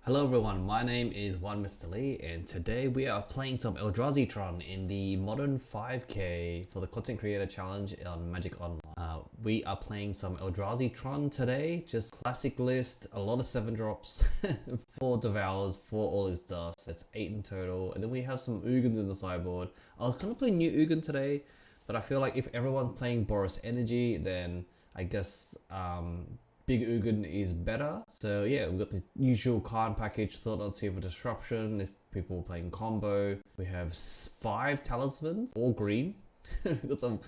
Hello everyone, my name is Mr. Lee and today we are playing some Eldrazi Tron in the Modern 5K for the Content Creator Challenge on Magic Online. We are playing some Eldrazi Tron today, just classic list, a lot of 7-drops, 4 Devours, 4 All Is Dust, that's 8 in total, and then we have some Ugins in the sideboard. I'll kind of play new Ugin today, but I feel like if everyone's playing Boros Energy, then I guess Big Ugin is better. So yeah, we've got the usual Karn package, thought I'd see for disruption if people are playing combo. We have 5 talismans, all green. We've got some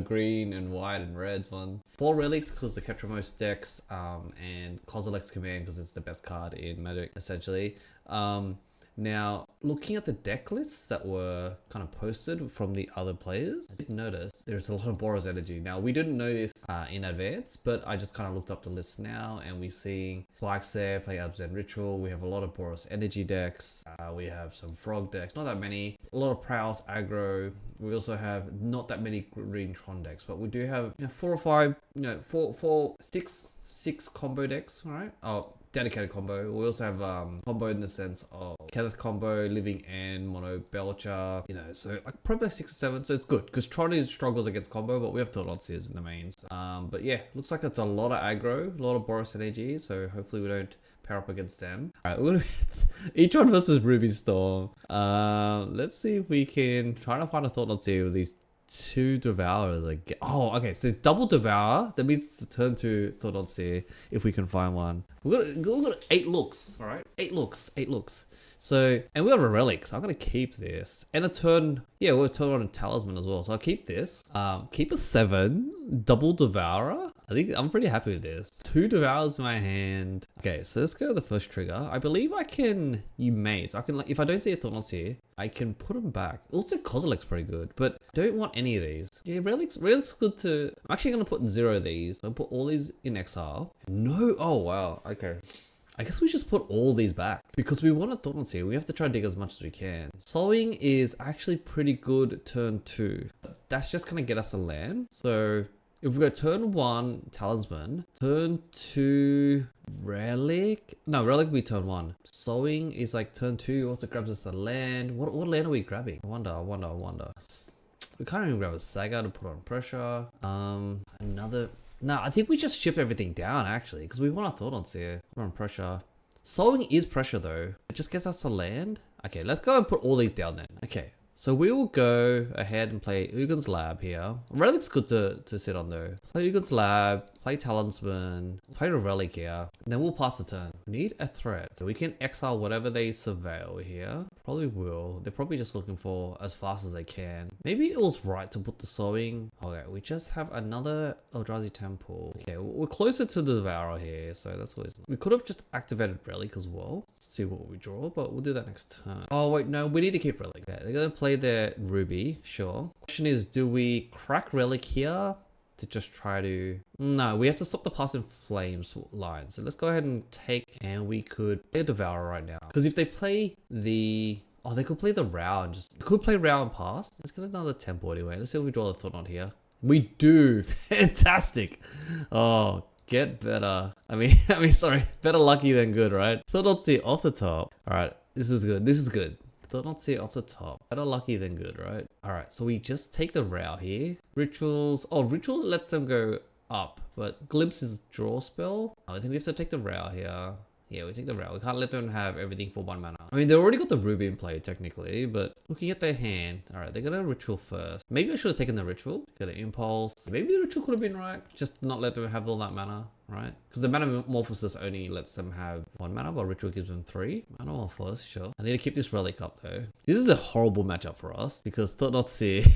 green and white and red one. 4 relics because the capture most decks, and Colorless command because it's the best card in Magic essentially. Now, looking at the deck lists that were kind of posted from the other players, I did notice there's a lot of Boros energy. Now, we didn't know this in advance, but I just kind of looked up the list now and we're seeing Spikes there, play Abzan Ritual. We have a lot of Boros energy decks. We have some Frog decks, not that many. A lot of Prowess aggro. We also have not that many green Tron decks, but we do have 4 or 5, six combo decks, all right? Oh, dedicated combo. We also have combo in the sense of Kenneth combo, Living and Mono Belcher, so like probably 6 or 7, so it's good because Tron struggles against combo, but we have Thoughtseize in the mains. But yeah, looks like it's a lot of aggro, a lot of Boros energy, so hopefully we don't pair up against them. Alright, we're gonna each one versus Ruby Storm. Let's see if we can try to find a Thoughtseize with these 2 Devourers again. Oh, okay, so double Devour. That means to turn to Thoughtseize if we can find one. We've got 8 looks, all right? 8 looks. So, and we have a relic, so I'm gonna keep this. And a turn, we'll turn on a talisman as well. So I'll keep this. Keep a 7, double Devourer. I think I'm pretty happy with this. 2 Devours in my hand. Okay, so let's go to the first trigger. I believe I can maze. I can, like, if I don't see a Thoughtseize, I can put them back. Also, Kozilek's pretty good, but I don't want any of these. Yeah, Relic's good to... I'm actually going to put 0 of these. I'll put all these in exile. No, oh wow, okay. I guess we just put all these back because we want a Thoughtseize. We have to try to dig as much as we can. Sowing is actually pretty good turn 2. That's just going to get us a land. So if we go turn 1, Talisman, turn 2, Relic. No, Relic will be turn 1. Sowing is like turn 2, also grabs us a land. What land are we grabbing? I wonder. We can't even grab a Saga to put on pressure. No, I think we just ship everything down actually, because we want a Thoughtseize. Put on pressure. Sowing is pressure though. It just gets us to land. Okay, let's go and put all these down then. Okay, so we will go ahead and play Ugin's Lab here. Relic's good to sit on though. Play Ugin's Lab, play Talisman, play a Relic here, and then we'll pass the turn. We need a threat. So we can exile whatever they surveil here. Probably will. They're probably just looking for as fast as they can. Maybe it was right to put the Sowing. Okay, we just have another Eldrazi Temple. Okay, we're closer to the Devourer here, so that's always... We could have just activated Relic as well. Let's see what we draw, but we'll do that next turn. Oh wait, no, we need to keep Relic. Okay, they're gonna play their Ruby, sure. Question is, do we crack Relic here to just try to... No, we have to stop the Pass in Flames line. So let's go ahead and take... And we could play a Devourer right now. Because if they play the... Oh, they could play the Row and just... Could play Row and pass. Let's get another Temple anyway. Let's see if we draw the Thought here. We do! Fantastic! Oh, get better. I mean, sorry. Better lucky than good, right? Thoughtseize off the top. Alright, this is good. Thoughtseize off the top. Better lucky than good, right? Alright, so we just take the Row here. Rituals. Oh, Ritual lets them go up. But Glimpse is draw spell. I think we have to take the Row here. Yeah, we take the Row. We can't let them have everything for 1 mana. I mean, they already got the Ruby in play, technically, but looking at their hand. Alright, they're gonna Ritual first. Maybe I should have taken the Ritual. Get an Impulse. Maybe the Ritual could have been right. Just not let them have all that mana, right? Because the Metamorphosis only lets them have 1 mana, but Ritual gives them 3. Metamorphosis, sure. I need to keep this Relic up, though. This is a horrible matchup for us, because Thoughtseize...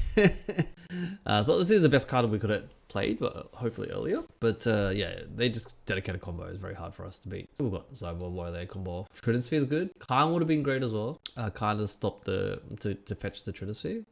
Thoughtseize is the best card we could have played, but hopefully earlier. But yeah, they just dedicated combo is very hard for us to beat. So we've got Zybor, why they combo. Trinisphere is good. Karn would have been great as well. Karn to stop to fetch the Trinisphere.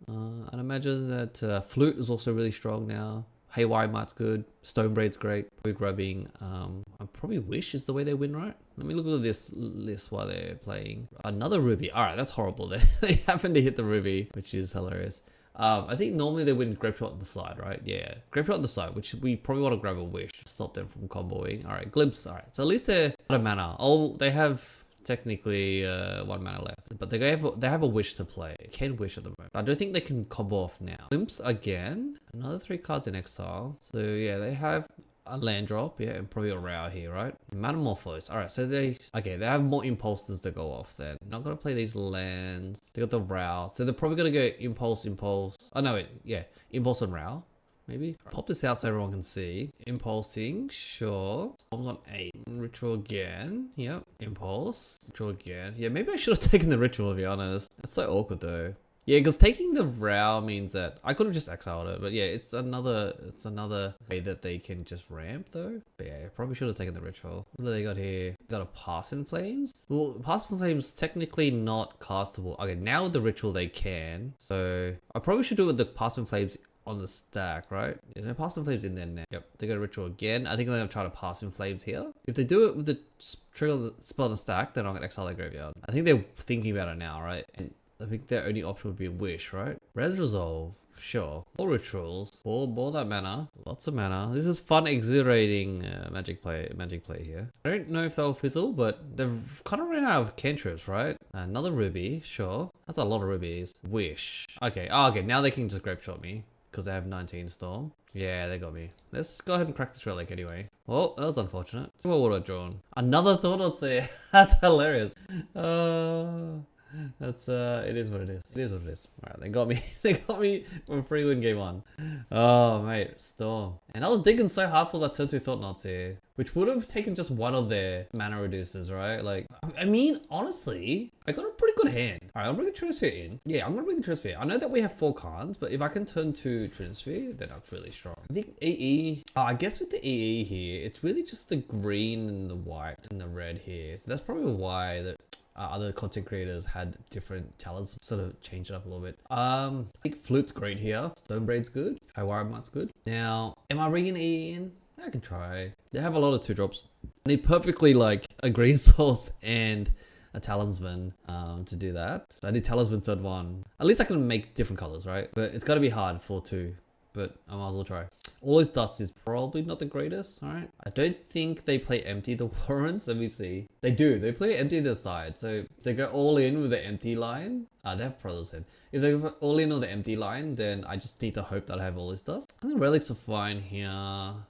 I'd imagine that Flute is also really strong now. Haywire Might's good. Stonebraid's great. Probably grabbing, I probably Wish is the way they win, right? Let me look at this list while they're playing. Another Ruby. Alright, that's horrible. They happen to hit the Ruby, which is hilarious. I think normally they win Grapeshot on the side, right? Yeah, Grapeshot on the side, which we probably want to grab a Wish to stop them from comboing. All right, Glimpse. All right, so at least they're out of mana. Oh, they have Technically, 1 mana left. But they have a wish to play. Can wish at the moment. I don't think they can combo off now. Glimpse again. Another 3 cards in exile. So yeah, they have a land drop, yeah, and probably a Row here, right? Metamorphose. Alright, so they have more impulses to go off then. Not gonna play these lands. They got the Row. So they're probably gonna go impulse. Oh no, wait, yeah. Impulse and Row. Maybe. Pop this out so everyone can see. Impulsing, sure. Storms on 8. Ritual again. Yep. Impulse. Ritual again. Yeah, maybe I should have taken the ritual, to be honest. That's so awkward though. Yeah, because taking the Row means that I could have just exiled it, but yeah, it's another way that they can just ramp though. But yeah, probably should have taken the ritual. What do they got here? Got a Pass in Flames. Well, Pass in Flames technically not castable. Okay, now with the ritual they can. So I probably should do it with the Pass in Flames on the stack, right? Is there Pass in Flames in there now? Yep, they got a ritual again. I think they're gonna try to Pass in Flames here. If they do it with the trigger spell on the stack, then I'm gonna exile their graveyard. I think they're thinking about it now, right? And I think their only option would be a Wish, right? Red Resolve, sure. More rituals, more that mana, lots of mana. This is fun, exhilarating magic play here. I don't know if they'll fizzle, but they've kind of run out of cantrips, right? Another ruby, sure. That's a lot of rubies. Wish. Okay, okay, now they can just grape shot me because they have 19 storm. Yeah, they got me. Let's go ahead and crack this relic anyway. Well, that was unfortunate. See what would have drawn. Another Thought Seer. That's hilarious. That's it is what it is. It is what it is. Alright, they got me. They got me from free win game 1. Oh mate, Storm. And I was digging so hard for that turn 2 Thought Seer, which would have taken just one of their mana reducers, right? Like, I mean, honestly, I got a pretty good hand. Alright, I'll bring the Trinisphere in. Yeah, I'm gonna bring the Trinisphere. I know that we have 4 cards, but if I can turn to Trinisphere, then that's really strong. I think EE, I guess with the EE here, it's really just the green and the white and the red here. So that's probably why that other content creators had different talents, sort of change it up a little bit. I think Flute's great here. Stonebraid's good. Highwire good. Now, am I bringing E in? I can try. They have a lot of 2-drops. I need perfectly like a green source and a talisman to do that. So I need talisman turn 1. At least I can make different colors, right? But it's gotta be hard for 2. But I might as well try. All His Dust is probably not the greatest, alright? I don't think they play empty the Warrants. Let me see. They do. They play empty the side. So they go all in with the empty line. They have Proto's Head. If they go all in on the empty line, then I just need to hope that I have All His Dust. I think relics are fine here.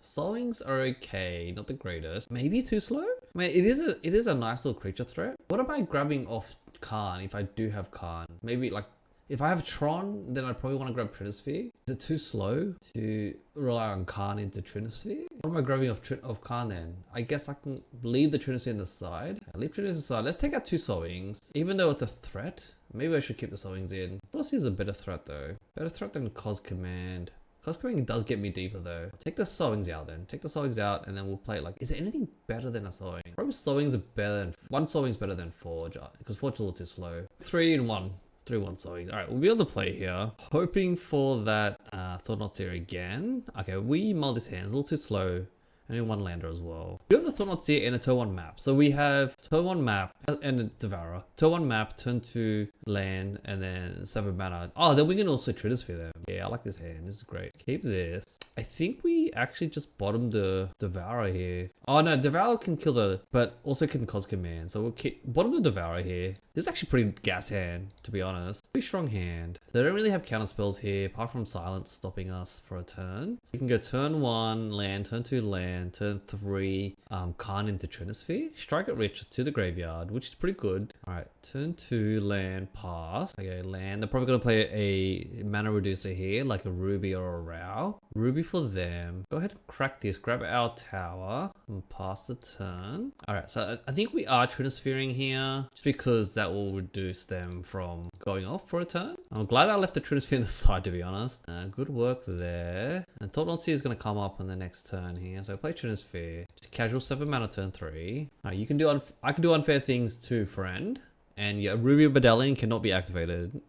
Soulwings are okay. Not the greatest. Maybe too slow? I mean, it is a nice little creature threat. What about grabbing off Karn if I do have Karn? Maybe like, if I have Tron, then I'd probably want to grab Trinisphere. Is it too slow to rely on Karn into Trinisphere? What am I grabbing of Karn then? I guess I can leave the Trinisphere in the side. I leave Trinisphere aside. Let's take out 2 Soulwings. Even though it's a threat, maybe I should keep the Soulwings in. Velocity is a better threat though. Better threat than Cos Command. Cos Command does get me deeper though. Take the Soulwings out then. Take the Soulwings out and then we'll play it like, is there anything better than a Soulwing? Probably Soulwings are better than, 1 Soulwing's better than Forge because Forge is a little too slow. 3 in 1. 3-1 Soulwings. Alright, we'll be able to play here. Hoping for that Thought Seer again. Okay, we mull this hand. It's a little too slow. Only 1 lander as well. We have the Thought Seer and a turn 1 map. So we have turn 1 map and a Devourer. Turn 1 map, turn 2 land, and then 7 mana. Oh, then we can also Trinisphere them. Yeah, I like this hand. This is great. Keep this. I think we actually just bottom the Devourer here. Oh no, Devourer can kill the, but also can Cos Command. So we'll keep bottom the Devourer here. This is actually pretty gas hand, to be honest. Pretty strong hand. They don't really have counter spells here, apart from Silence stopping us for a turn. You can go turn 1 land, turn 2 land, turn 3 Karn into Trinisphere. Strike it rich to the graveyard, which is pretty good. Alright, turn 2 land, pass. Okay, land. They're probably gonna play a mana reducer here, like a Ruby or a Row. Ruby for them. Go ahead and crack this. Grab our tower and pass the turn. Alright, so I think we are Trinisphereing here, just because that will reduce them from going off for a turn. I'm glad I left the Trinisphere in the side, to be honest. Good work there. And Thought Seer is going to come up on the next turn here. So play Trinisphere. Just casual 7 mana turn 3. Alright, you can do I can do unfair things too, friend. And yeah, Ruby Medallion cannot be activated.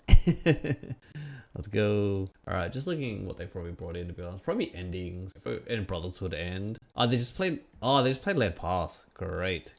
Let's go. Alright, just looking what they probably brought in, to be honest. Probably endings and Brotherhood end. Oh, they just played Land Pass. Great.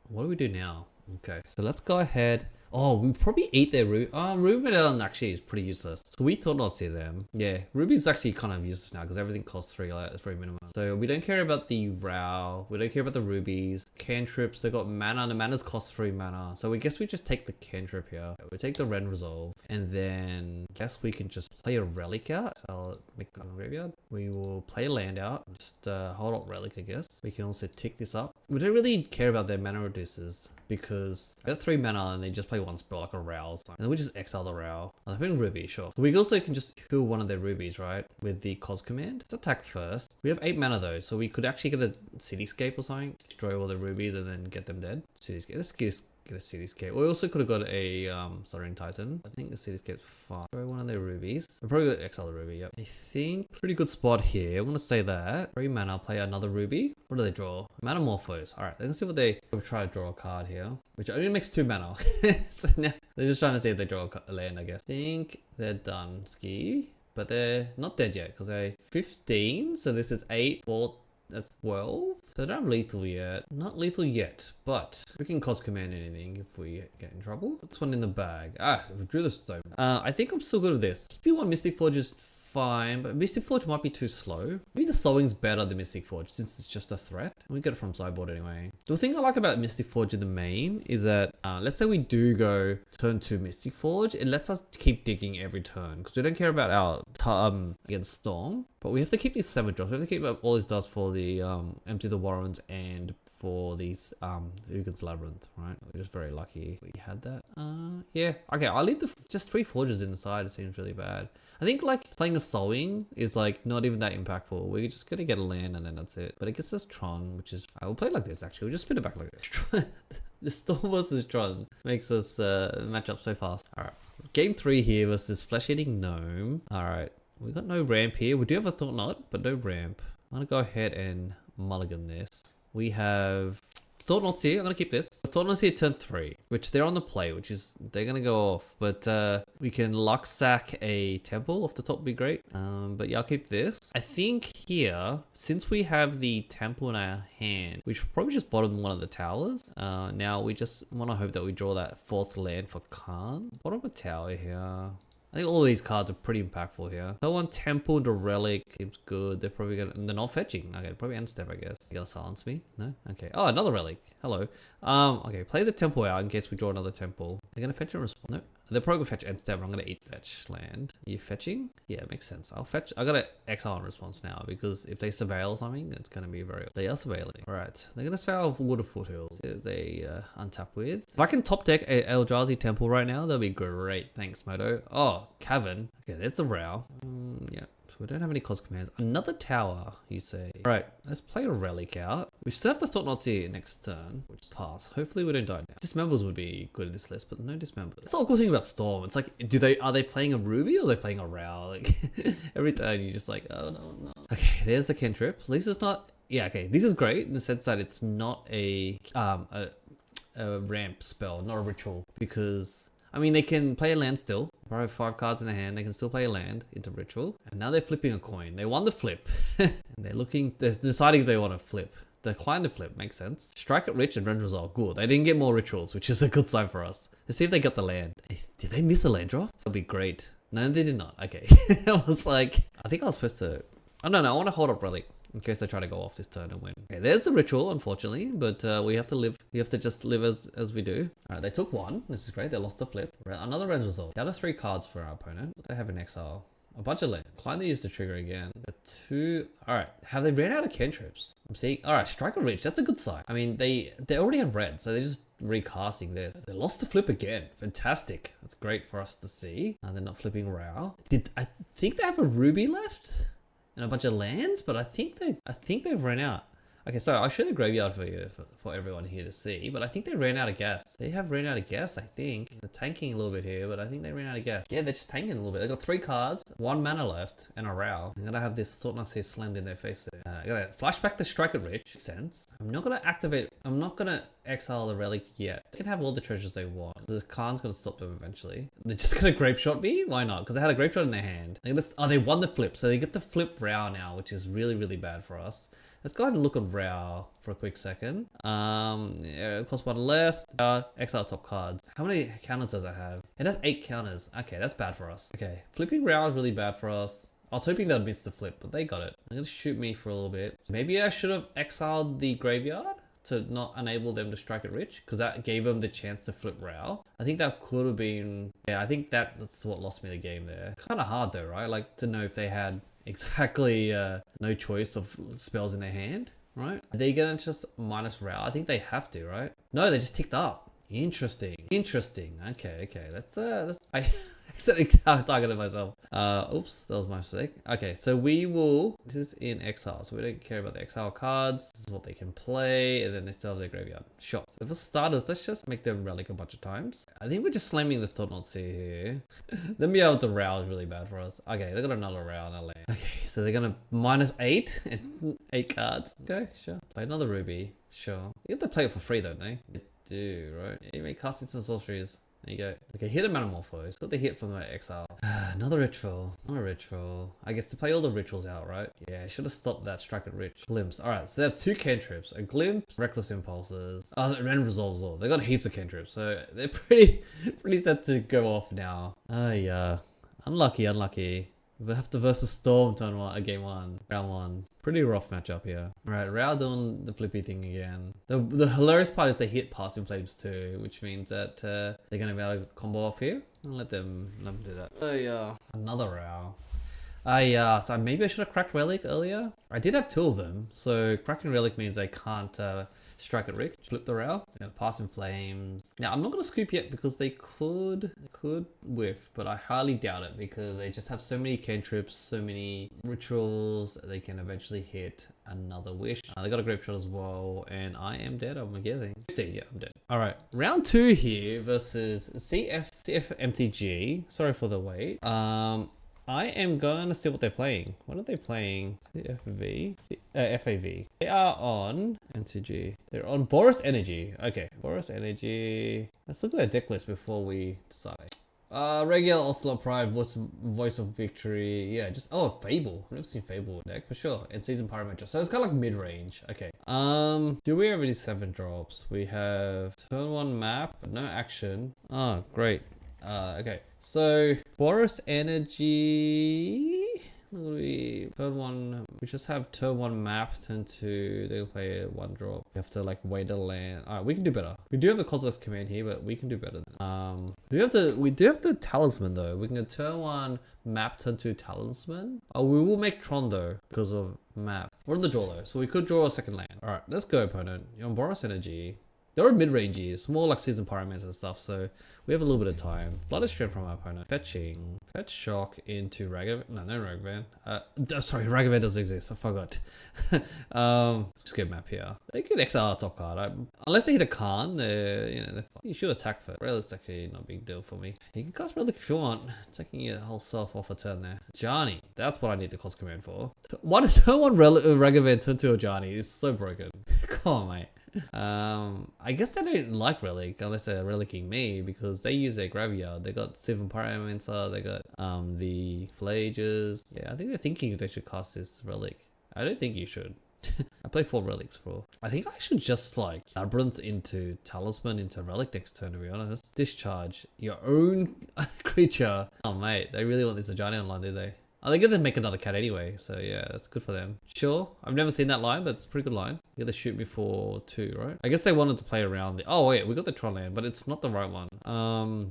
What do we do now? Okay, so let's go ahead. Oh, we probably eat their Ruby. Ruby Medallion actually is pretty useless. So we thought not see them. Yeah, Ruby's actually kind of useless now because everything costs 3 minimum. So we don't care about the Row. We don't care about the rubies. Cantrips, they got mana. The mana's cost 3 mana. So we guess we just take the cantrip here. We take the Ren Resolve. And then guess we can just play a relic out. So I'll make a graveyard. We will play a land out. Just hold up relic, I guess. We can also tick this up. We don't really care about their mana reducers because they got 3 mana and they just play one spell like a Row or something. And then we just exile the Row. I'm playing Ruby, sure. We also can just kill one of their rubies, right? With the Cos command. Let's attack first. We have 8 mana though, so we could actually get a Cityscape or something. Destroy all the rubies and then get them dead. Cityscape. Let's get a Cityscape. We also could have got a Soaring Titan. I think the Cityscape's fine. Destroy one of their rubies. We're probably going to exile the ruby, yep. I think pretty good spot here. I'm going to say that. 3 mana, play another ruby. What do they draw? Metamorphose. Alright, let's see what they... We'll try to draw a card here. Which only makes 2 mana. So now they're just trying to see if they draw a land, I guess. I think they're done. Ski. But they're not dead yet because they're 15. So this is 8, 4, that's 12. So they don't have lethal yet. Not lethal yet, but we can Cos command anything if we get in trouble. That's one in the bag. We drew the stone. I think I'm still good with this. If you want Mystic Forge is fine, but Mystic Forge might be too slow. Maybe the slowing's better than Mystic Forge since it's just a threat. We get it from sideboard anyway. The thing I like about Mystic Forge in the main is that let's say we do go turn 2 Mystic Forge, it lets us keep digging every turn because we don't care about our against Storm, but we have to keep these 7 drops. We have to keep up all this does for the empty the Warrens and for these Ugin's Labyrinth, right? We're just very lucky we had that. Yeah, okay, I'll leave just 3 forges inside. It seems really bad. I think like playing a Sowing is like not even that impactful. We're just gonna get a land and then that's it. But it gets us Tron, which is I will play it like this actually. We'll just spin it back like this. The Storm versus Tron makes us match up so fast. Alright. Game 3 here versus Flesh Eating Gnome. Alright. We got no ramp here. We do have a Thought Knot, but no ramp. I'm gonna go ahead and mulligan this. We have Thought Knots here. I'm gonna keep this. Thought Knots here turn 3, which they're on the play, which is they're gonna go off. But we can luck sack a temple off the top, would be great. But yeah, I'll keep this. I think here, since we have the temple in our hand, we should probably just bottom one of the towers. Now we just want to hope that we draw that 4th land for Karn. Bottom a tower here. I think all these cards are pretty impactful here. So one temple and a relic seems good. They're probably gonna, and they're not fetching. Okay, probably end step, I guess. You gonna silence me? No? Okay. Oh, another relic. Hello. Okay, play the temple out in case we draw another temple. They're gonna fetch a response. No. They're probably gonna fetch end step, but I'm gonna eat fetch land. Are you fetching? Yeah, it makes sense. I'll fetch. I gotta exile in response now because if they surveil something, it's gonna be very. They are surveilling. Alright. They're gonna surveil Water Foothills. They untap with. If I can top deck a Eldrazi Temple right now, that'd be great. Thanks, Moto. Oh, Cavern. Okay, there's the Row. Yeah. We don't have any Cos commands. Another tower, you say. Alright, let's play a relic out. We still have the Thought Knots here next turn, which pass. Hopefully we don't die now. Dismembers would be good in this list, but no dismembers. That's the cool thing about Storm. It's like, are they playing a Ruby or are they playing a Row? Like every turn you're just like, oh no. Okay, there's the cantrip. At least it's not. Yeah, okay. This is great in the sense that it's not a ramp spell, not a ritual, because I mean, they can play a land still. Probably 5 cards in their hand. They can still play a land into ritual. And now they're flipping a coin. They won the flip. And they're deciding if they want to flip. Decline to flip. Makes sense. Strike it rich and Ren Resolve. Good. They didn't get more rituals, which is a good sign for us. Let's see if they got the land. Did they miss a land drop? That'd be great. No, they did not. Okay. I was like, I think I was supposed to. I don't know. I want to hold up relic in case they try to go off this turn and win. Okay, there's the ritual, unfortunately, but we have to live. We have to just live as we do. All right, they took 1. This is great. They lost the flip. Another Ren Resolve. Down to 3 cards for our opponent. They have an exile. A bunch of land. Decline to use the trigger again. A 2. All right, have they ran out of cantrips? I'm seeing. All right, strike a reach. That's a good sign. I mean, they already have red, so they're just recasting this. They lost the flip again. Fantastic. That's great for us to see. And they're not flipping Row. I think they have a ruby left? And a bunch of lands, but I think they've run out. Okay, so I'll show the graveyard for you, for everyone here to see, but I think they ran out of gas. They have ran out of gas, I think. They're tanking a little bit here, but I think they ran out of gas. Yeah, they're just tanking a little bit. They got 3 cards, 1 mana left, and a Row. I'm gonna have this Thought Knots here slammed in their face. Flashback to Strike It Rich. Makes sense. I'm not gonna exile the relic yet. They can have all the treasures they want. The Karn's gonna stop them eventually. They're just gonna grape shot me? Why not? Because they had a grape shot in their hand. They won the flip. So they get to flip Rao now, which is really, really bad for us. Let's go ahead and look at Rao for a quick second. Yeah, it costs one less. Exile top cards. How many counters does it have? It has 8 counters. Okay, that's bad for us. Okay, flipping Rao is really bad for us. I was hoping they'd miss the flip, but they got it. They're gonna shoot me for a little bit. Maybe I should have exiled the graveyard to not enable them to strike it rich, because that gave them the chance to flip Rao. I think that could have been, yeah, I think that's what lost me the game there. Kind of hard though, right? Like to know if they had exactly no choice of spells in their hand, right? Are they gonna just minus Rao? I think they have to, right? No, they just ticked up. Interesting. Okay. Let's I accidentally targeted myself. Oops, that was my mistake. Okay, so this is in exile, so we don't care about the exile cards. This is what they can play, and then they still have their graveyard. Sure. So for starters, let's just make them relic a bunch of times. I think we're just slamming the Thought-Knot Seer here. Then be able to Rao is really bad for us. Okay, they got another Rao in our land. Okay, so they're gonna -8 and 8 cards. Okay, sure. Play another Ruby. Sure. You have to play it for free, don't they? They do, right? Yeah, you may cast instant sorceries. There you go. Okay, hit a Metamorphose. Got the hit from the exile. Another ritual. Not a ritual. I guess to play all the rituals out, right? Yeah, I should have stopped that strike at rich. Glimpse. Alright, so they have 2 cantrips. A glimpse, reckless impulses. And resolves all. They got heaps of cantrips, so they're pretty set to go off now. Yeah. Unlucky. We'll have to versus Storm turn 1, game 1, round 1. Pretty rough matchup here. Alright, Rao doing the flippy thing again. The hilarious part is they hit Passing Flames too, which means that they're gonna be able to combo off here. I'll let them do that. Yeah. Another Rao. So maybe I should have cracked Relic earlier. I did have 2 of them, so cracking Relic means they can't strike it rich. Flip the Rao. Passing Flames. Now I'm not gonna scoop yet because they could whiff, but I highly doubt it because they just have so many cantrips, so many rituals that they can eventually hit another wish. They got a grape shot as well, and I am dead. I'm guessing 15. Yeah, I'm dead. All right, round 2 here versus CF MTG. Sorry for the wait. I am going to see what they're playing. What are they playing? CFV? FAV. They are on MTG. They're on Boros Energy. Okay, Boros Energy. Let's look at their deck list before we decide. Regular Ocelot Pride, Voice of Victory. Yeah, just Fable. I've never seen Fable deck for sure. And Season Pyromancer. So it's kind of like mid-range. Okay. Do we have any 7 drops? We have turn 1 map, but no action. Oh, great. Okay. So Boros Energy. Turn 1. We just have turn 1 map. Turn 2. They'll play 1 drop. We have to like wait a land. Alright, we can do better. We do have a Colorless command here, but we can do better. We do have the talisman though. We can go turn 1 map, turn 2 talisman. We will make Tron though because of map. We're on the draw though, so we could draw a second land. Alright, let's go opponent. You're on Boros Energy. They're mid-range, more like Season Pyromancer and stuff, so we have a little bit of time. Flood of Strength from our opponent. Fetching. Fetch Shock into Ragavan. No Ragavan. Sorry, Ragavan doesn't exist. I forgot. Let's get a map here. They can exile our top card. Unless they hit a Karn, you should attack first. Relic's actually not a big deal for me. You can cast Relic if you want. Taking your whole self off a turn there. Ajani. That's what I need the cost command for. Turn 1 Ragavan, turn 2 Ajani. It's so broken. Come on, mate. I guess they don't like Relic unless they're relicking me because they use their graveyard. They got 7 Pyromancer, they got the Flages. Yeah, I think they're thinking they should cast this Relic. I don't think you should. I play 4 Relics for. I think I should just like Labyrinth into Talisman into Relic next turn, to be honest. Discharge your own creature. Oh mate, they really want this Ajani online, do they? They're gonna make another cat anyway, so yeah, that's good for them. Sure, I've never seen that line, but it's a pretty good line. You gotta shoot me for 2, right? I guess they wanted to play around the. Oh wait, we got the Tron land, but it's not the right one.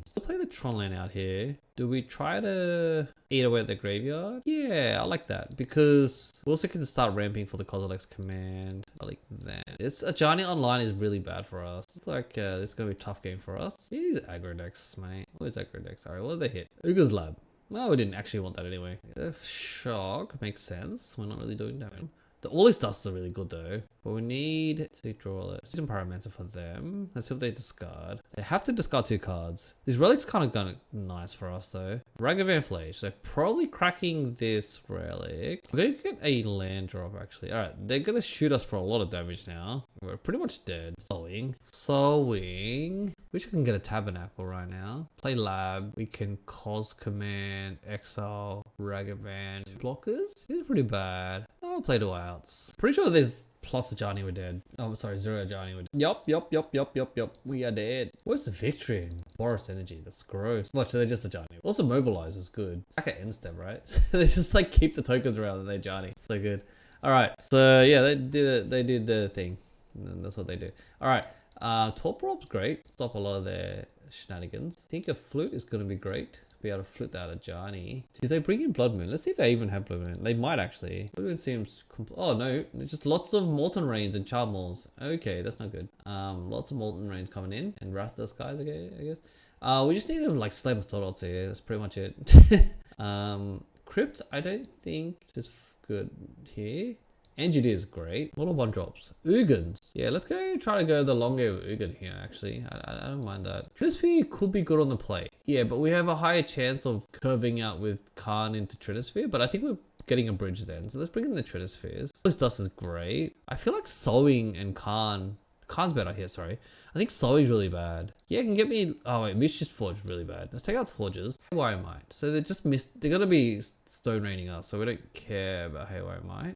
Still play the Tron land out here. Do we try to eat away at the graveyard? Yeah, I like that because we also can start ramping for the Colorless command. I like that. This Ajani online is really bad for us. It's like it's gonna be a tough game for us. These aggro decks, mate. What is aggro decks? Alright, what did they hit? Uga's Lab. No, we didn't actually want that anyway. Shock makes sense. We're not really doing damage. All his dusts are really good though. But we need to draw it. Some Pyromancer for them. Let's see what they discard. They have to discard 2 cards. These relics kind of gonna nice for us though. Ragavan Flage. So probably cracking this relic. We're gonna get a land drop actually. Alright, they're gonna shoot us for a lot of damage now. We're pretty much dead. Sowing. Wish I can get a Tabernacle right now. Play Lab. We can Cos Command, Exile, Ragavan. 2 blockers? This is pretty bad. I'll play 2 outs. Pretty sure there's plus Ajani we're dead. Oh, sorry, 0 Ajani we're dead. Yup. We are dead. Where's the victory in Boros Energy? That's gross. Watch, they're just Ajani. Also, Mobilize is good. It's like an end step, right? They just like keep the tokens around and they Ajani. So good. Alright, so yeah, they did it. They did the thing. And that's what they do. Alright, Torp Rob's great. Stop a lot of their shenanigans. I think a Flute is going to be great. Be able to flute that at Ajani. Do they bring in Blood Moon? Let's see if they even have Blood Moon. They might actually. Blood Moon seems... Oh no, it's just lots of Molten Rains and Charm Mauls. Okay, that's not good. Lots of Molten Rains coming in. And Wrath guys, okay, I guess. We just need to like Slave of Thoughts here. That's pretty much it. Crypt, I don't think is good here. Engineer is great. A lot of 1-drops. Ugins. Yeah, let's go try to go the longer Ugin here, actually. I don't mind that. Trinisphere could be good on the play. Yeah, but we have a higher chance of curving out with Karn into Trinisphere, but I think we're getting a bridge then. So let's bring in the Trinispheres. This dust is great. I feel like Sowing and Karn's better here, sorry. I think Sowing's really bad. Yeah, it can get me... Oh wait, Mischief Forge really bad. Let's take out Forges. Haywire Might. So they just missed... They're gonna be Stone Raining us, so we don't care about Haywire Might.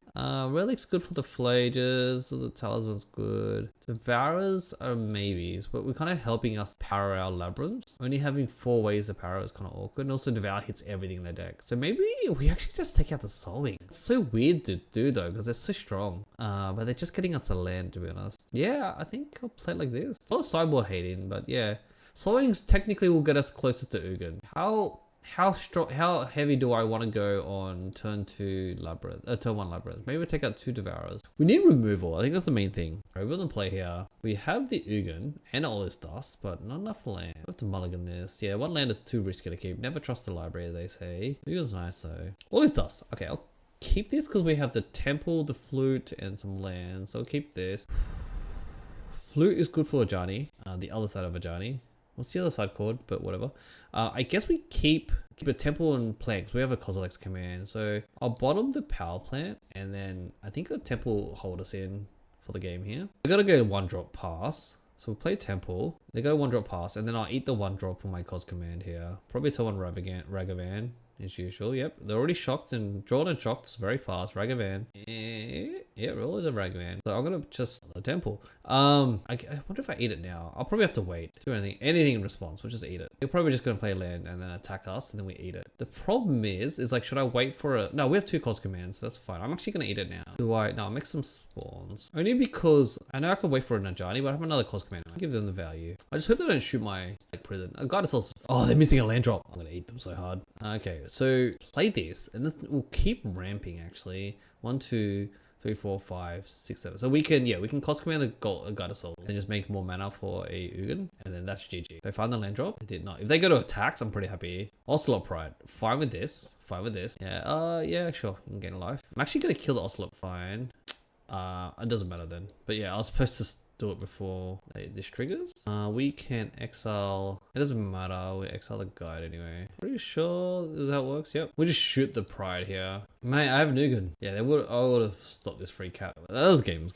Relic's good for the Flages. The Talisman's good. Devourers are maybes, but we're kind of helping us power our Labyrinths. Only having 4 ways to power is kind of awkward. And also Devour hits everything in their deck. So maybe we actually just take out the Sowing. It's so weird to do though, because they're so strong. But they're just getting us a land, to be honest. Yeah, I think I'll play it like this. A lot of sideboard hating, but yeah. Sowing technically will get us closer to Ugin. How heavy do I want to go on turn 2 Labyrinth, turn 1 Labyrinth? Maybe we take out 2 Devourers. We need removal. I think that's the main thing. Alright, we're gonna play here. We have the Ugin and all this dust, but not enough land. We have to mulligan this. Yeah, 1 land is too risky to keep. Never trust the library, they say. Ugin's nice though. All this dust. Okay, I'll keep this because we have the Temple, the Flute, and some land. So I'll keep this. Flute is good for Ajani, the other side of Ajani. What's the other side called? But whatever. I guess we keep a Temple and Planks. We have a Colorless command. So I'll bottom the Power Plant. And then I think the Temple will hold us in for the game here. We gotta go 1-drop pass. So we'll play Temple. They go 1-drop pass. And then I'll eat the 1-drop for my Cos command here. Probably tell one Ragavan. As usual, yep. They're already shocked and drawn and shocked very fast. Ragavan. Yeah, roll is a Ragavan. So I'm gonna just the Temple. I wonder if I eat it now. I'll probably have to wait. Do anything in response. We'll just eat it. You're probably just gonna play land and then attack us and then we eat it. The problem is like, should I wait for a... No, we have 2 Cos commands, so that's fine. I'm actually gonna eat it now. No, I'll make some spawns. Only because I know I can wait for an Ajani, but I have another Cos command. I'll give them the value. I just hope they don't shoot my Stake Prison. A Goddess also... Oh, they're missing a land drop. I'm gonna eat them so hard. Okay, so play this and this will keep ramping actually. 1, 2, 3, 4, 5, 6, 7. So we can Cos command the Goddess and just make more mana for a Ugin, and then that's GG. They find the land drop. They did not. If they go to attacks, I'm pretty happy. Ocelot Pride. Fine with this. Fine with this. Yeah. Yeah. Sure. You can gain a life. I'm actually gonna kill the Ocelot. Fine. It doesn't matter then. But yeah, I was supposed to do it before this triggers. We can exile. It doesn't matter. We exile the guide anyway. Pretty sure this is how it works. Yep. We just shoot the Pride here. Mate, I have an Ugin. Yeah, I would have stopped this free cat. That was game.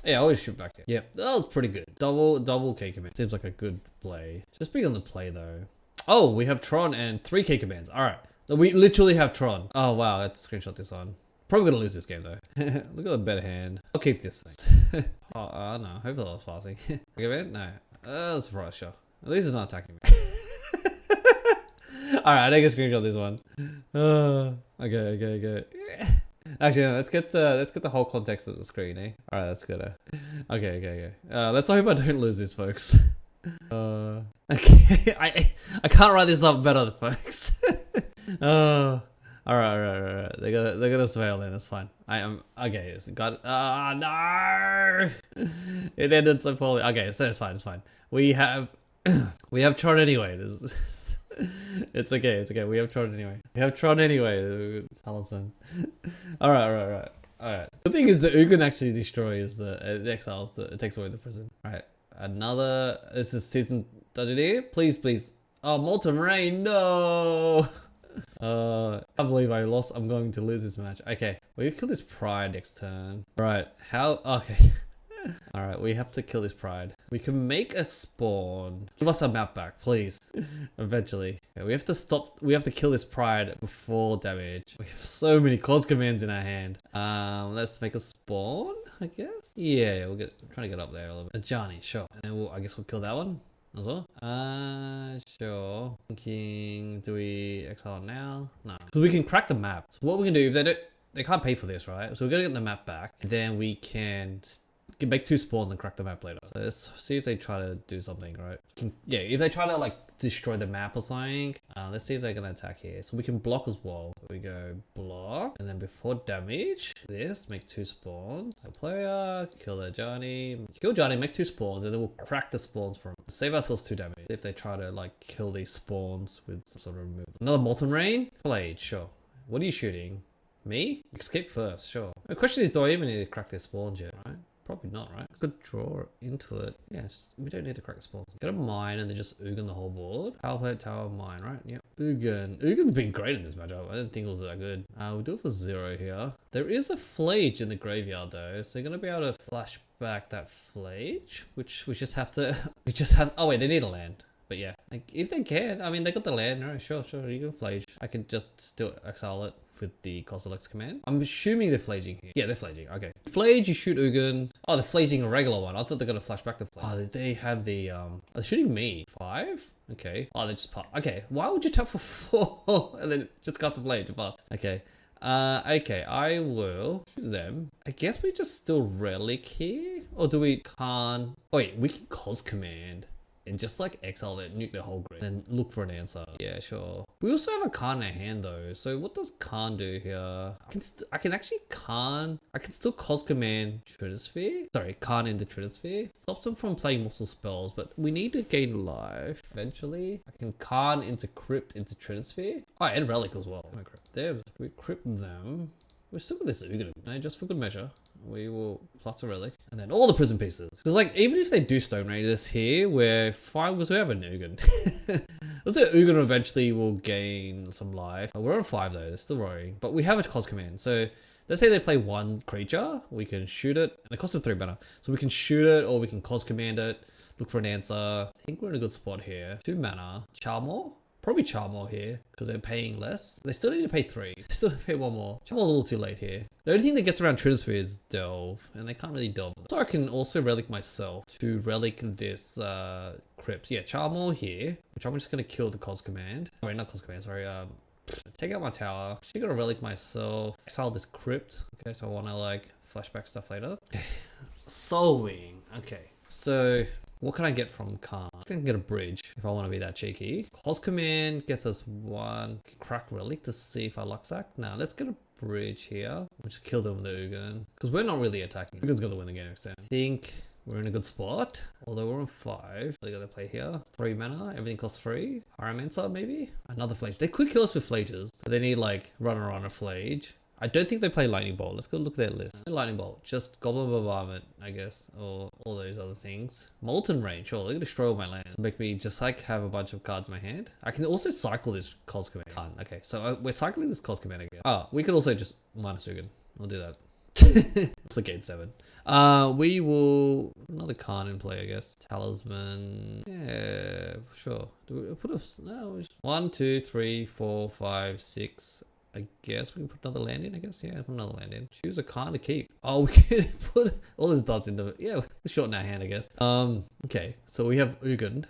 Yeah, I always shoot back here. Yep, that was pretty good. Double K command. Seems like a good play. Just big on the play though. Oh, we have Tron and 3 K commands. All right. We literally have Tron. Oh wow, let's screenshot this on. Probably gonna lose this game though. Look at the better hand. I'll keep this thing. Oh, no. Hopefully I was passing. Okay, no. Surprise, sure. At least it's not attacking me. Alright, I take a screenshot of this one. Okay. Actually, no, let's get the whole context of the screen, eh? Alright, that's good. Okay. Let's hope I don't lose this, folks. Okay, I can't write this up better, folks. Alright. They're gonna fail then, that's fine. I am okay, it's got no. It ended so poorly. Okay, so it's fine. We have Tron anyway. It's okay. We have Tron anyway. Talisman. Alright. The thing is, the Ugin actually destroys it exiles it takes away the prison. All right, another. This is season. Does it here? Please, please. Oh, Molten Rain, no. I can't believe I lost. I'm going to lose this match. Okay, we kill this pride next turn. Right, how? Okay. All right, we have to kill this pride. We can make a spawn. Give us our map back, please. Eventually. Okay, we have to stop. We have to kill this pride before damage. We have so many cause commands in our hand. Let's make a spawn, I guess. Yeah, we'll get. I'm trying to get up there a little bit. Ajani, sure. And then I guess we'll kill that one as well. Sure. Thinking, do we exile now? No. Because we can crack the map. So what we can do, if they can't pay for this, right? So we're gonna get the map back. Then we can make 2 spawns and crack the map later. So let's see if they try to do something, right? Yeah, if they try to like destroy the map or something, let's see if they're gonna attack here. So we can block as well. We go block, and then before damage, this, make 2 spawns. So player, kill their Johnny. Kill Johnny, make 2 spawns, and then we'll crack the spawns from save ourselves 2 damage. See if they try to like kill these spawns with some sort of remove. Another Molten Rain? Blade, sure. What are you shooting? Me? Escape first, sure. The question is, do I even need to crack their spawns yet, right? Probably not, right? I could draw into it. Yeah, we don't need to crack spawns. Get a mine and then just Ugin the whole board. Power play, tower, mine, right? Yep. Ugin. Ugin's been great in this matchup. I didn't think it was that good. We'll do it for 0 here. There is a Flage in the graveyard though, so you're gonna be able to flash back that Flage, which we just have to. Oh wait, they need a land. But yeah, like if they can, I mean, they got the land. Right? Sure, you can Flage. I can just still exile it with the Colorless command. I'm assuming they're flaging here. Yeah, they're flaging. Okay. Flage, you shoot Ugin. Oh, they're flaging a regular one. I thought they're gonna flash back the flage. Oh, they have the they're shooting me. 5? Okay. Oh, they just pop. Okay. Why would you tap for 4 and then just cast a blade to pass? Okay. Okay, I will shoot them. I guess we just still relic here? Or do we can't? Oh, wait, we can cause command and just like exile that, nuke the whole grid, and look for an answer. Yeah, sure. We also have a Karn in our hand though. So what does Karn do here? I can still cause command Trinisphere. Sorry, Karn into Trinisphere. Stops them from playing multiple spells, but we need to gain life eventually. I can Karn into Crypt into Trinisphere. Oh, and Relic as well. There, we Crypt them. We're still got this Ugin, just for good measure. We will plus a relic and then all the prison pieces. Because like even if they do Stone Raiders here, we're fine because we have an Ugin. Let's say Ugin eventually will gain some life. We're on 5 though, they're still roaring. But we have a cause command. So let's say they play 1 creature, we can shoot it, and it costs them 3 mana. So we can shoot it or we can cause command it, look for an answer. I think we're in a good spot here. 2 mana. Charmor? Probably Charmor here, because they're paying less. They still need to pay 3. They still need to pay 1 more. Charmor's a little too late here. The only thing that gets around Trinisphere is Delve, and they can't really Delve. So I can also Relic myself to Relic this Crypt. Yeah, Charmor here, which I'm just going to kill the cause command. Sorry, not cause command, sorry. Take out my tower. Actually gonna Relic myself. Exile this Crypt. Okay, so I want to like flashback stuff later. Okay. Soulwing. Okay, so what can I get from Karn? I can get a bridge if I want to be that cheeky. Cause command gets us 1. Crack relic to see if I luck sack. Now let's get a bridge here. We'll just kill them with the Ugin. Because we're not really attacking. Ugin's gonna win the game next time. I think we're in a good spot. Although we're on 5. They gotta play here. 3 mana. Everything costs 3. Pyromancer maybe? Another Flage. They could kill us with Flages. But they need like runner on a Flage. I don't think they play Lightning Bolt. Let's go look at their list. Lightning Bolt, just Goblin Bombardment, I guess, or all those other things. Molten Rain, sure, they're gonna destroy all my lands. Make me just like have a bunch of cards in my hand. I can also cycle this cause command. Can't. Okay, so we're cycling this cause command again. Oh, we could also just minus Ugin. We'll do that. It's like 8-7. We will another Karn in play, I guess. Talisman. Yeah, sure. Do we put a no? 1, 2, 3, 4, 5, 6. I guess we can put another land in, I guess. Yeah, put another land in. Choose a Karn to keep. Oh, we can put all this dots into it. Yeah, we'll shorten our hand, I guess. Okay, so we have Ugin.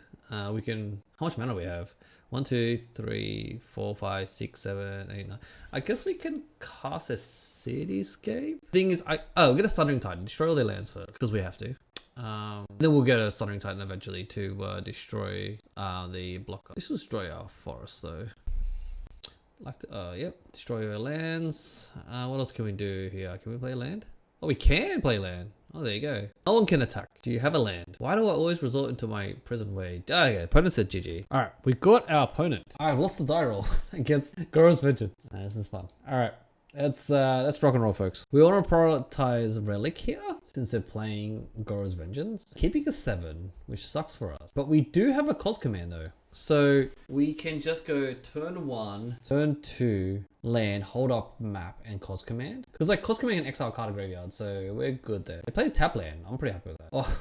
We can, how much mana do we have? 1, 2, 3, 4, 5, 6, 7, 8, 9. I guess we can cast a Cityscape. Thing is, we'll get a Sundering Titan. Destroy all their lands first, because we have to. Then we'll get a Sundering Titan eventually to destroy the blocker. This will destroy our forest though. Like to, yep, destroy your lands. What else can we do here? Can we play land? Oh, we can play land. Oh, there you go. No one can attack. Do you have a land? Why do I always resort into my prison way? Okay, opponent said GG. All right, we got our opponent. I've lost the die roll against Goro's Vengeance. This is fun. All right, Let's rock and roll, folks. We want to prioritize Relic here since they're playing Goro's Vengeance. Keeping a 7, which sucks for us. But we do have a cos command though. So we can just go turn 1, turn 2, land, hold up map, and cos command. Because like cos command can exile card of graveyard, so we're good there. They played tap land. I'm pretty happy with that. Oh,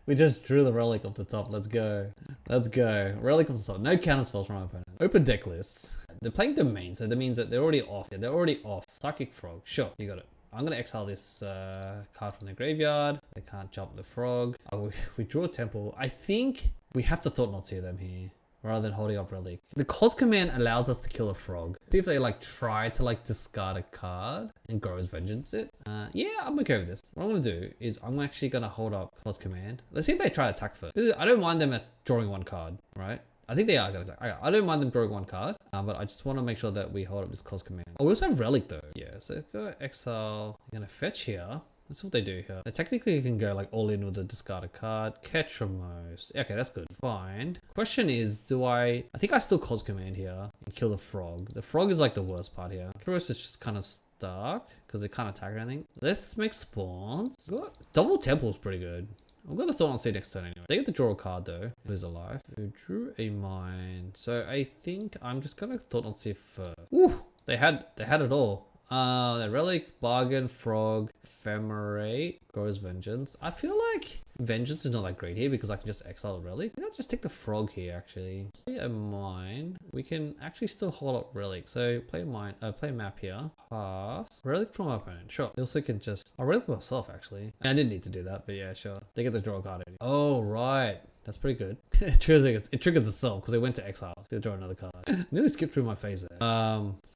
we just drew the relic off the top. Let's go. Let's go. Relic off the top. No counter spells from our opponent. Open deck lists. They're playing domain, so that means that they're already off. Yeah, they're already off. Psychic Frog. Sure, you got it. I'm gonna exile this card from the graveyard. They can't jump the frog. Oh, we draw a temple. I think we have to Thought-Knot Seer them here, rather than holding up relic. The cos command allows us to kill a frog. See if they like try to like discard a card and Goro's Vengeance it. Yeah, I'm okay with this. What I'm gonna do is I'm actually gonna hold up cos command. Let's see if they try to attack first. I don't mind them at drawing one card, right? I think they are gonna attack. I don't mind them drawing one card, but I just want to make sure that we hold up this cos command. Oh, we also have relic though. Yeah, so go exile. I'm gonna fetch here. That's what they do here. They technically can go like all in with a discarded card. Catch most. Okay, that's good. Find. Question is, do I think I still cos command here and kill the frog. The frog is like the worst part here. Colorless is just kind of stuck because they can't attack or anything. Let's make spawns. Double temple is pretty good. I'm gonna Thought-Knot Seer next turn anyway. They get to draw a card though. Lose a life. We drew a mine. So I think I'm just gonna Thought-Knot Seer first. Ooh, they had it all. The relic, bargain, frog, ephemerate, Goro's Vengeance. I feel like Vengeance is not that great here because I can just exile a relic. I'll just take the frog here actually. Play a mine. We can actually still hold up relic. So play a mine, play a map here. Pass. Relic from my opponent. Sure. They also can just relic myself actually. I didn't need to do that, but yeah, sure. They get to draw a card. Oh right. That's pretty good. It triggers itself because they went to exile. It's gonna draw another card. Nearly skipped through my phase there.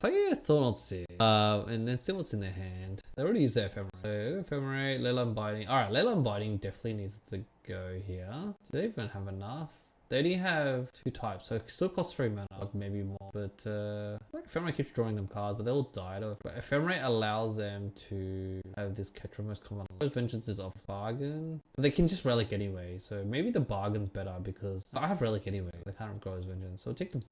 Play a Thought-Knot Seer. And then see what's in their hand. They already used their ephemerate. So ephemerate, Leyline Binding. Alright, Leyline Binding definitely needs to go here. Do they even have enough? They only have 2 types, so it still costs 3 mana, like maybe more. But like Ephemerate keeps drawing them cards, but they'll die though. But Ephemerate allows them to have this Ketramos come on. Goro's Vengeance is off bargain, but they can just relic anyway. So maybe the bargain's better because I have relic anyway. They can't have Goro's Vengeance, so I'll take the.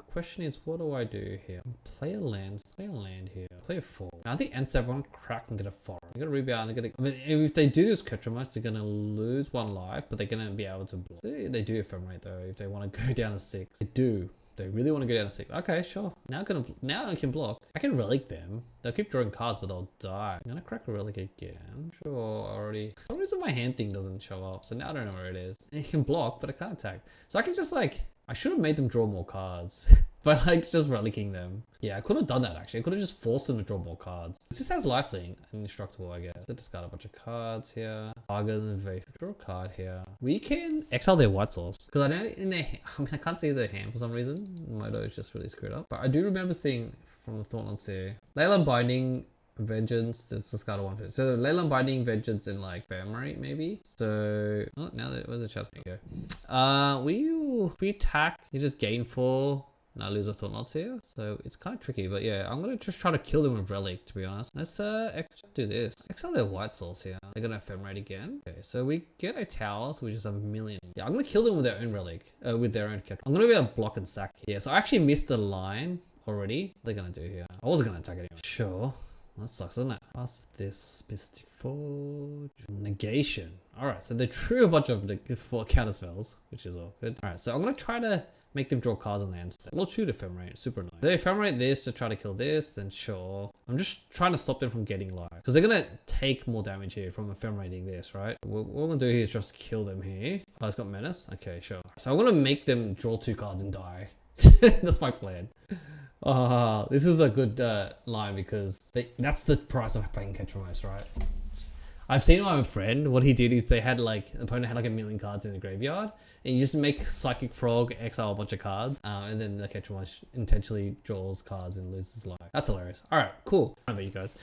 Question is, what do I do here? Play a land. Play a land here. Play a 4. Now, I think end step 1 crack and get a 4. They're gonna rebound. They're gonna. I mean, if they do this Ketramos, they're gonna lose 1 life, but they're gonna be able to block. They do Ephemerate though. If they want to go down to 6, they do. They really want to go down to 6. Okay, sure. Now I can block. I can relic them. They'll keep drawing cards, but they'll die. I'm gonna crack a relic again. Sure, already. For some reason my hand thing doesn't show up, so now I don't know where it is. It can block, but I can't attack. So I can just like, I should have made them draw more cards. But like just relicking them. Yeah, I could have done that actually. I could have just forced them to draw more cards. This has lifelink and indestructible, I guess. So discard a bunch of cards here. Bargain, draw a card here. We can exile their white source. Because I know in their I mean I can't see their hand for some reason. Moto is just really screwed up. But I do remember seeing from the Thought-Knot Seer. Leyline Binding, Vengeance, that's discard 1. So Leyline Binding, Vengeance, and like Ephemerate maybe. So now that where's the chest go? We attack, you just gain 4. And I lose a Thought-Knot Seer, so it's kind of tricky. But yeah, I'm gonna just try to kill them with relic, to be honest. Let's do this. Exile their white source here. They're gonna ephemerate again. Okay, so we get a tower, so we just have a million. Yeah, I'm gonna kill them with their own relic, with their own kept. I'm gonna be able to block and sack here. So I actually missed the line already. What are they gonna do here? I wasn't gonna attack anyway. Sure. That sucks, doesn't it? Pass this Mystic Forge. Negation. Alright, so they drew a bunch of counter spells, which is all good. Alright, so I'm gonna try to make them draw cards on the end step. We'll shoot Ephemerate, super nice. If they Ephemerate this to try to kill this, then sure. I'm just trying to stop them from getting life. Because they're gonna take more damage here from Ephemerating this, right? What we're gonna do here is just kill them here. Oh, it's got Menace? Okay, sure. So I'm gonna make them draw 2 cards and die. That's my plan. This is a good line because that's the price of playing Ketramos, right? I've seen my friend, what he did is they had like, the opponent had like a million cards in the graveyard and you just make Psychic Frog, exile a bunch of cards, and then the Ketramos intentionally draws cards and loses life. That's hilarious. All right, cool. I know you guys.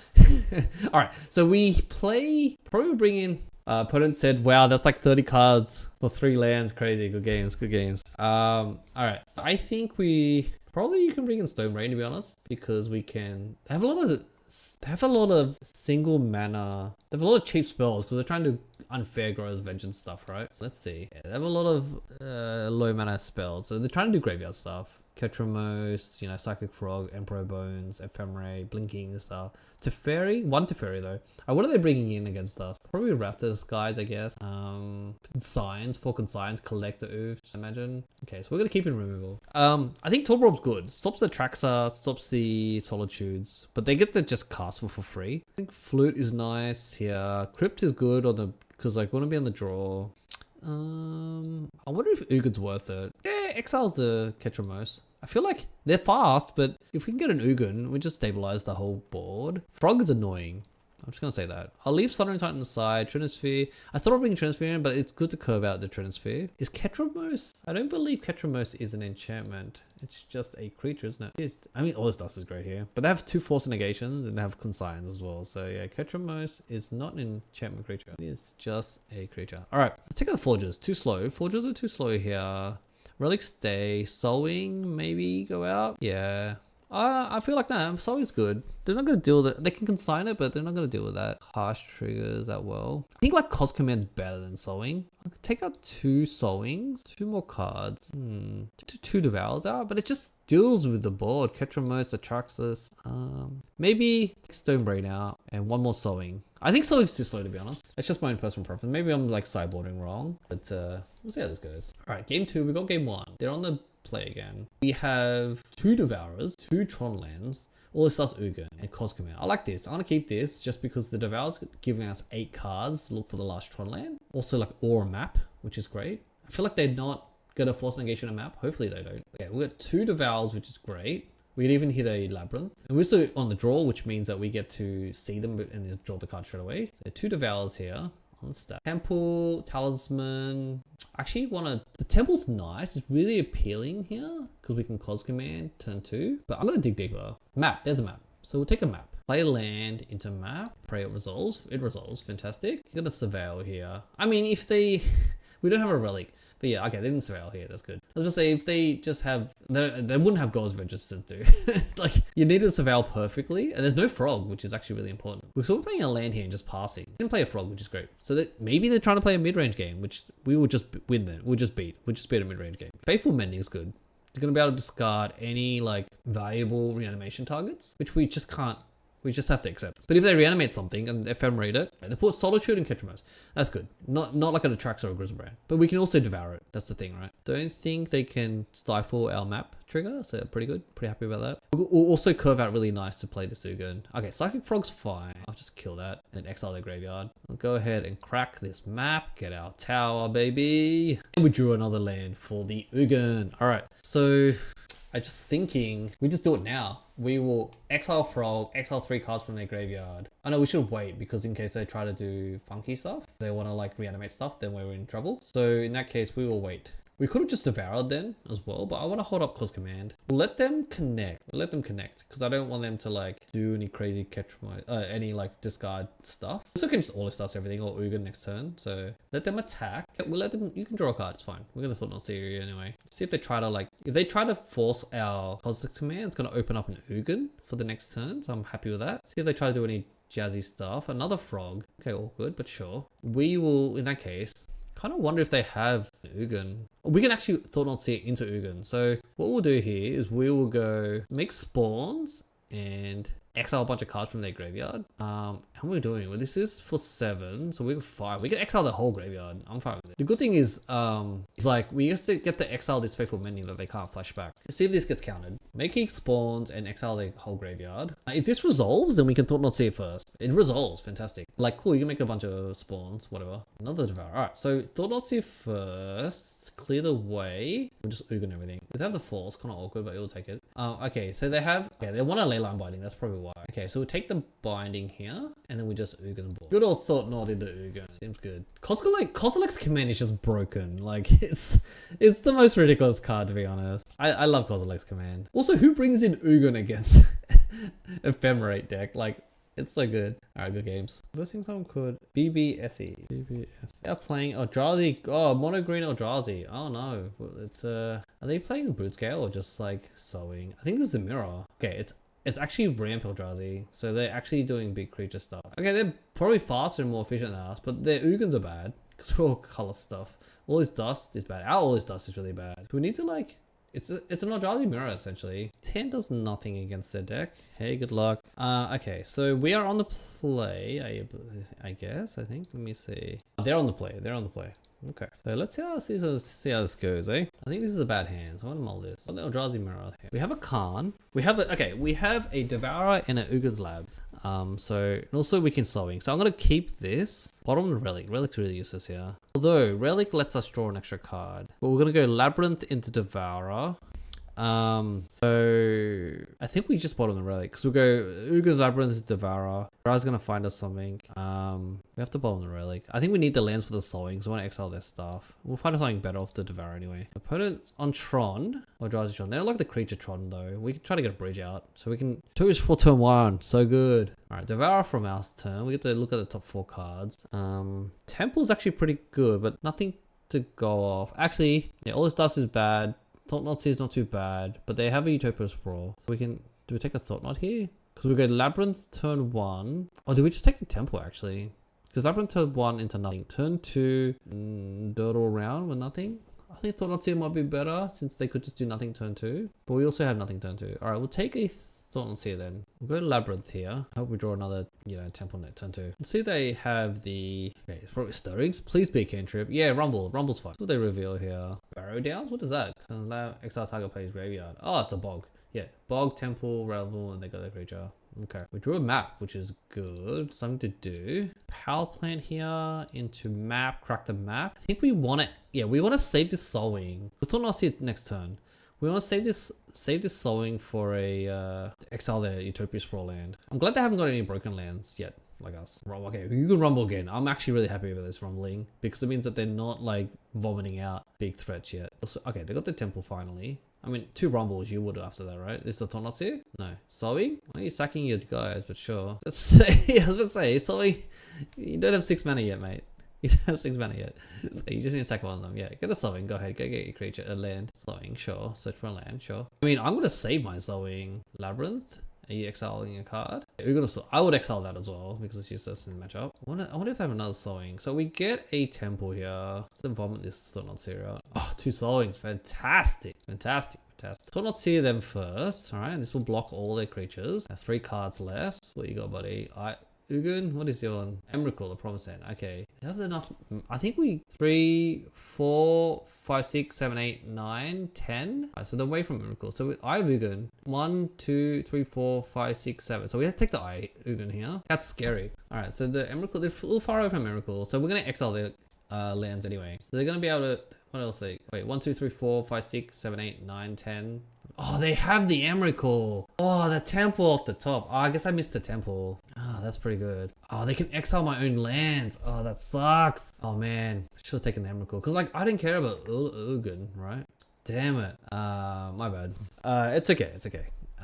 All right, so we probably bring in, opponent said, wow, that's like 30 cards for 3 lands. Crazy, good games, good games. All right, so I think probably you can bring in Stone Rain, to be honest, because we can have a lot of single mana. They have a lot of cheap spells because they're trying to unfair Goro's Vengeance stuff, right? So let's see. Yeah, they have a lot of low mana spells, so they're trying to do graveyard stuff. Ketramos, you know, Psychic Frog, Emperor Bones, Ephemerate, Blinking and stuff. Teferi, one Teferi though. What are they bringing in against us? Probably Raptors guys, I guess. Consigns, 4 Consigns, Collector Oofs, I imagine. Okay, so we're gonna keep in removal. I think Torborg's good. Stops the Traxa, stops the Solitudes, but they get to just cast for free. I think Flute is nice here. Crypt is good on the, because like, want to be on the draw. I wonder if Ugin's worth it. Yeah, exiles the Ketramos. I feel like they're fast, but if we can get an Ugin, we just stabilize the whole board. Frog is annoying. I'm just gonna say that. I'll leave Southern Titan aside. Trinisphere. I thought I'd bring Trinisphere in, but it's good to curve out the Trinisphere. Is Ketramos? I don't believe Ketramos is an enchantment. It's just a creature, isn't it? I mean, all this stuff is great here, but they have 2 Force Negations and they have Consigns as well. So yeah, Ketramos is not an enchantment creature. It is just a creature. All right, let's take out the Forges. Too slow. Forges are too slow here. Relic stay. Sowing maybe go out. Yeah. I feel like no, Sowing's good. They're not going to deal with it. They can consign it, but they're not going to deal with that. Harsh triggers that well. I think like Cos Command's better than Sowing. I could take out 2 Sowings, 2 more cards. 2 Devours out, but it just deals with the board. Ketramos, Atraxas. Maybe Stonebrain out and 1 more Sowing. I think Sowing's too slow to be honest. It's just my own personal preference. Maybe I'm like sideboarding wrong, but we'll see how this goes. All right, game 2. We got game 1. They're on the play again. We have 2 Devourers, 2 Tron lands, all this stuff's Ugin and Cos Command. I like this. I want to keep this just because the Devourer's giving us 8 cards to look for the last Tron land. Also like or a map, which is great. I feel like they're not gonna force negation a map. Hopefully they don't. Okay, we got 2 Devours, which is great. We can even hit a Labyrinth. And we're also on the draw, which means that we get to see them and then draw the card straight away. So 2 Devours here. On stack. Temple, Talisman. Actually the Temple's nice. It's really appealing here because we can Cos Command turn 2. But I'm gonna dig deeper. Map, there's a map. So we'll take a map. Play a land into map. Pray it resolves. It resolves, fantastic. I'm gonna Surveil here. I mean, if they, we don't have a relic. But yeah, okay, they didn't Surveil here, that's good. I was gonna say, if they just have, they wouldn't have Goals registered to. Like, you need to Surveil perfectly, and there's no Frog, which is actually really important. We're sort of playing a land here and just passing. They didn't play a Frog, which is great. So that maybe they're trying to play a mid-range game, which we will just win then. We'll just beat a mid-range game. Faithful Mending is good. You're gonna be able to discard any, like, valuable reanimation targets, which we just can't. We just have to accept. But if they reanimate something and ephemerate it, they put Solitude and Ketramos. That's good. Not like an Atraxa or a Grizzlebrand. But we can also devour it. That's the thing, right? Don't think they can stifle our map trigger. So pretty good. Pretty happy about that. We'll also curve out really nice to play the Ugin. Okay, Psychic Frog's fine. I'll just kill that and exile their graveyard. We'll go ahead and crack this map. Get our tower, baby. And we drew another land for the Ugin. All right, so I just thinking, we just do it now. We will exile Frog, exile 3 cards from their graveyard. I know we should wait because in case they try to do funky stuff, they want to like reanimate stuff, then we're in trouble. So in that case, we will wait. We could have just devoured then as well, but I want to hold up Cos Command. We'll let them connect. We'll let them connect because I don't want them to like do any crazy any like discard stuff. Also can just All-Stars everything or Ugin next turn. So let them attack. We'll let them, you can draw a card, it's fine. We're going to Thought-Knot Seer anyway. See if they try to like, if they try to force our Cosmic Command, it's going to open up an Ugin for the next turn. So I'm happy with that. See if they try to do any jazzy stuff. Another Frog. Okay, awkward, but sure. We will, in that case, kind of wonder if they have Ugin. We can actually Thought-Knot Seer into Ugin. So what we'll do here is we will go make spawns and exile a bunch of cards from their graveyard. How are we doing? Well, this is for 7, so we got 5. We can exile the whole graveyard. I'm fine with it. The good thing is, like we used to get to exile this Faithful Mending that they can't flashback. Let's see if this gets counted. Making spawns and exile the whole graveyard. If this resolves, then we can Thought-Knot Seer first. It resolves, fantastic. Like, cool, you can make a bunch of spawns, whatever. Another Devour. All right, so Thought-Knot Seer first. Clear the way. We'll just Ugin everything. They have the Force, kind of awkward, but we'll take it. Okay, so they have, okay, they want a Leyline Binding. That's probably why. Okay, so we'll take the Binding here, and then we just Ugin the ball. Good old Thought-Knot into Ugin. Seems good. Kozilek's Command is just broken. Like, it's the most ridiculous card, to be honest. I love Kozilek's Command. Also, who brings in Ugin against Ephemerate deck? Like, it's so good. Alright, good games. First thing someone could BBSE. They're playing Eldrazi. Oh, mono green Eldrazi. Oh no. It's are they playing Broodscale or just like Sowing? I think this is the mirror. Okay, it's actually Ramp Eldrazi. So they're actually doing big creature stuff. Okay, they're probably faster and more efficient than us, but their Ugins are bad because we're all color stuff. All this dust is bad. All this dust is really bad. So we need to like, It's an Eldrazi mirror essentially. 10 does nothing against their deck. Hey, good luck. Okay, so we are on the play, I guess, I think. Let me see. They're on the play. Okay, so let's see how this goes, eh? I think this is a bad hand, so I want to mull this. What the Eldrazi mirror here? We have a Karn. We have a Devourer and an Ugin Lab. So and also we can slowing. So I'm gonna keep this. Bottom of Relic. Relic's really useless here. Although Relic lets us draw an extra card. But we're gonna go Labyrinth into Devourer. So I think we just bottom the Relic because we'll go Uga's Labyrinth to Devourer. Devoure's gonna find us something. We have to bottom the Relic. I think we need the lands for the slowing, so I want to exile their stuff. We'll find something better off the Devourer anyway. Opponents on Tron or Eldrazi Tron. They don't like the creature Tron though. We can try to get a bridge out. So we can 2 is for turn 1. So good. Alright, Devourer from our turn. We get to look at the top 4 cards. Temple's actually pretty good, but nothing to go off. Actually, yeah, all this dust is bad. Thought Knot is not too bad, but they have a Utopia Sprawl. So we can, do we take a Thought Knot here? Because we go Labyrinth turn 1. Or do we just take the Temple actually? Because Labyrinth turn 1 into nothing. Turn 2, Durdle around with nothing. I think Thought Knot here might be better since they could just do nothing turn 2. But we also have nothing turn 2. Alright, we'll take a Thought Knot here then. We'll go Labyrinth here. I hope we draw another, Temple net turn 2. Let's see if they have the... Okay, it's probably Stirrings. Please be a cantrip. Yeah, Rumble. Rumble's fine. That's what they reveal here. Barrow Downs? What is that? Exile target plays graveyard. Oh, it's a Bog. Yeah, Bog, Temple, Rumble, and they got their creature. Okay, we drew a map, which is good. Something to do. Power plant here into map, crack the map. I think we want to, we want to save this sowing. We thought not see it next turn. We want to save this sowing for a to exile their Utopia Sprawl land. I'm glad they haven't got any broken lands yet, like us. Okay, you can rumble again. I'm actually really happy with this rumbling because it means that they're not like vomiting out big threats yet. Also, okay, they got the Temple finally. I mean, 2 rumbles you would after that, right? Is the Tonnots here? No. Sowing? Why are you sacking your guys? But sure. Let's say, I was gonna say, Sowing, you don't have 6 mana yet, mate. You don't have 6 mana yet. So you just need to sack one of them. Yeah, get a Sowing. Go ahead. Go get your creature. A land. Sowing, sure. Search for a land, sure. I mean, I'm gonna save my Sowing. Labyrinth. Are you exiling a card? I would exile that as well because it's useless in the matchup. I wonder if they have another Sowing. So we get a Temple here. Let's vomit this Thought Knot Seer out. Oh, 2 Sowings. Fantastic. Thought Knot Seer them first. Alright, this will block all their creatures. 3 cards left. What you got, buddy? Ugin, what is your one? Emrakul, the Promised Land. Okay. They have enough. I think we 3, 4, 5, 6, 7, 8, 9, 10. Right, so they're away from Emrakul. So I have Ugin. 1, 2, 3, 4, 5, 6, 7. So we have to take the Ugin here. That's scary. Alright, so the Emrakul, they're a little far away from Emrakul. So we're going to exile their lands anyway. So they're going to be able to. What else? Wait, 1, 2, 3, 4, 5, 6, 7, 8, 9, 10. Oh, they have the Emrakul. Oh, the Temple off the top. Oh, I guess I missed the Temple. Oh, that's pretty good. Oh, they can exile my own lands. Oh, that sucks. Oh, man. I should have taken the Emrakul. Because, like, I didn't care about Ugin, right? Damn it. My bad. It's okay.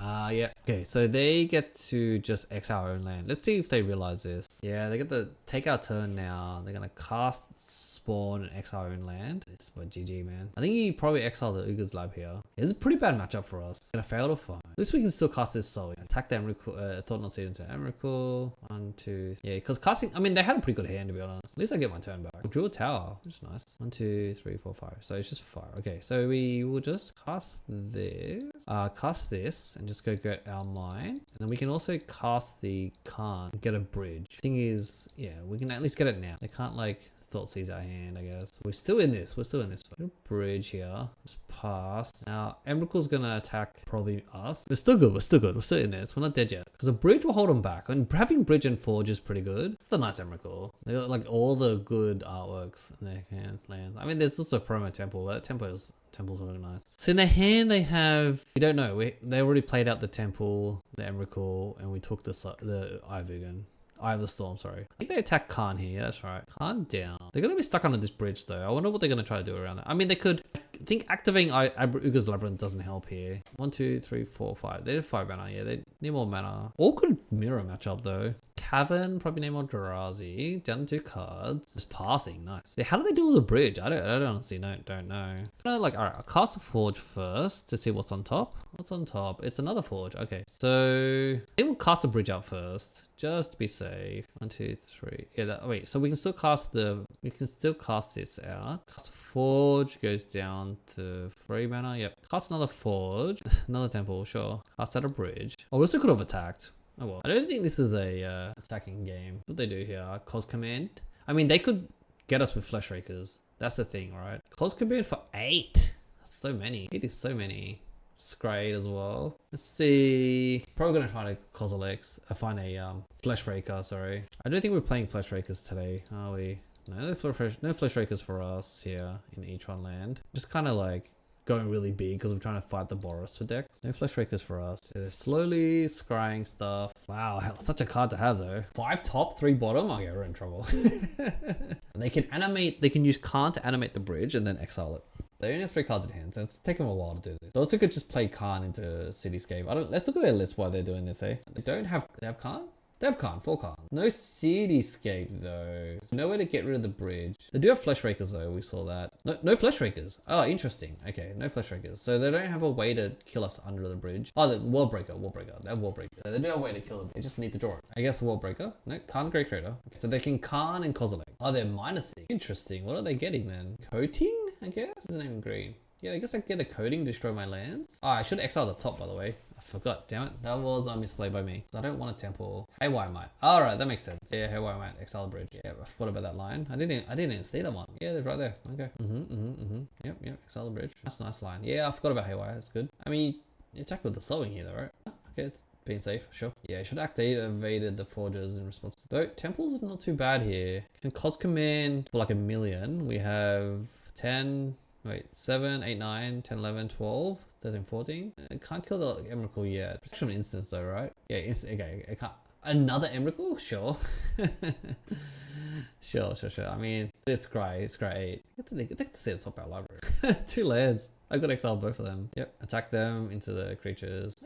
Yeah. Okay, so they get to just exile our own land. Let's see if they realize this. Yeah, they get to take our turn now. They're going to cast Spawn and exile our own land. It's my GG, man. I think you probably exile the Uga's Lab here. It's a pretty bad matchup for us. Gonna fail to find. At least we can still cast this Sowing. Attack the Emrakul, Thought Knot Seer into Emrakul. 1, 2, yeah, because casting, I mean, they had a pretty good hand to be honest. At least I get my turn back. Drew a tower, which is nice. 1, 2, 3, 4, 5. So it's just 5. Okay, so we will just cast this. Cast this and just go get our mine. And then we can also cast the Karn and get a bridge. Thing is, yeah, we can at least get it now. They can't like Thought Seize our hand, I guess. We're still in this. Bridge here. Just pass. Now, Emrakul's gonna attack probably us. We're still good. We're still in this. We're not dead yet. Because a bridge will hold them back. And having bridge and forge is pretty good. It's a nice Emrakul. They got like all the good artworks in their hand land. I mean, there's also a promo temple, but that temple's really nice. So in their hand, they have, we don't know. They already played out the temple, the Emrakul, and we took the Ivugan. Eye of the Storm, sorry. I think they attack Karn here, that's right. Karn down. They're going to be stuck under this bridge though. I wonder what they're going to try to do around that. I mean, they could, I think activating Uga's Labyrinth doesn't help here. 1, 2, 3, 4, 5. They have 5 mana, yeah. They need more mana. All could mirror matchup though. Cavern, probably name Eldrazi. Down 2 cards. Just passing, nice. Yeah, how do they do with the bridge? I don't honestly don't know. Like, alright, I'll cast a Forge first to see what's on top. What's on top? It's another Forge. Okay, so they will cast a bridge out first, just to be safe. 1, 2, 3. Yeah, wait, so we can still cast this out. Cast a Forge, goes down to 3 mana. Yep. Cast another Forge, another Temple, sure. Cast out a bridge. Oh, we also could have attacked. Oh well. I don't think this is a attacking game. What they do here, Cos Command. I mean, they could get us with Flesh Rakers. That's the thing, right? Cos Command for 8. That's so many. It is so many. Scry as well. Let's see. Probably gonna try to Colorless. Find a Flesh Raker. Sorry. I don't think we're playing Flesh Rakers today, are we? No Flesh Rakers for us here in Etron land. Just kind of like going really big because we're trying to fight the Boros for decks. No Flesh Rakers for us. So they're slowly scrying stuff. Wow, such a card to have though. 5 top, 3 bottom. Okay, we're in trouble. They can animate. They can use Karn to animate the bridge and then exile it. They only have 3 cards in hand, so it's taking them a while to do this. They also could just play Karn into Cityscape. Let's look at their list while they're doing this, eh? They have Karn? They have Karn, 4 Karn. No Cityscape though. So no way to get rid of the bridge. They do have Flesh Rakers though, we saw that. No Flesh Rakers. Oh, interesting. Okay, no Flesh Rakers. So they don't have a way to kill us under the bridge. Oh, the World Breaker. They have World Breaker. They do have a way to kill them. They just need to draw it. I guess World Breaker. No, Karn Great Creator. Okay, so they can Karn and Kozilek. Oh, they're minusing. Interesting. What are they getting then? Coating, I guess? This isn't even green. Yeah, I guess I get a coating, destroy my lands. Oh, I should exile the top, by the way. I forgot, damn it. That was a misplay by me. I don't want a temple. Haywire Might. Alright, that makes sense. Yeah, Haywire Might, exile the bridge. Yeah, I forgot about that line. I didn't even see that one. Yeah, they're right there. Okay. Yep, exile the bridge. That's a nice line. Yeah, I forgot about Haywire. That's good. I mean, you attack with the slowing here though, right? Okay, it's being safe, sure. Yeah, I should activated the Forges in response to... Though, temples are not too bad here. Can Cos Command for like 1 million. We have 10... Wait, 7, 8, 9, 10, 11, 12, 13, 14. I can't kill the Emrakul yet. It's actually an instance though, right? Yeah, okay, I can't. Another Emrakul? Sure. Sure. I mean, it's Scry 8. They get to see the top of our library. 2 lands. I got to exile both of them. Yep, attack them into the creatures.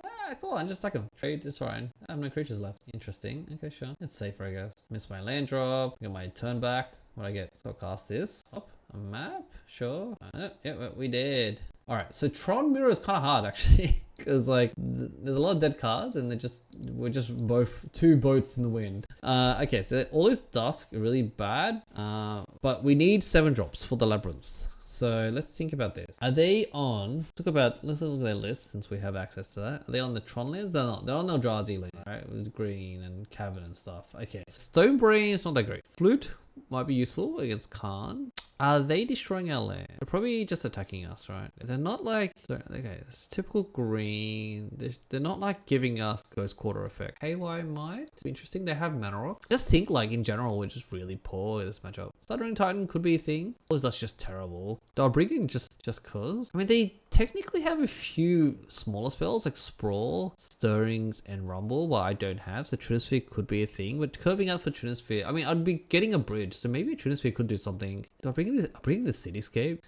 Come on, just attack them. Trade is fine. I have no creatures left. Interesting. Okay, sure. It's safer, I guess. Miss my land drop. Get my turn back. What I get? So I'll cast this. Up. A map? Sure. Yeah, we did. Alright, so Tron Mirror is kind of hard actually. Because like, there's a lot of dead cards and we're just both 2 boats in the wind. Okay, so all this dusk are really bad. But we need 7 drops for the labyrinths. So let's think about this. Are they on, let's look at their list since we have access to that. Are they on the Tron lands? They're not. They're on the Eldrazi land, right? With green and Cavern and stuff. Okay. Stonebrain is not that great. Flute might be useful against Karn. Are they destroying our land? They're probably just attacking us, right? They're not like... Okay, it's typical green. They're not like giving us Ghost Quarter effect. KY might be interesting. They have Mana Rock. Just think like in general, we're just really poor in this matchup. Stuttering Titan could be a thing. Or is that just terrible? Do I bring in just cause? I mean, they technically have a few smaller spells like Sprawl, Stirrings, and Rumble, but I don't have. So Trinisphere could be a thing. But curving out for Trinisphere, I mean, I'd be getting a bridge. So maybe Trinisphere could do something. Do I bring the Cityscape?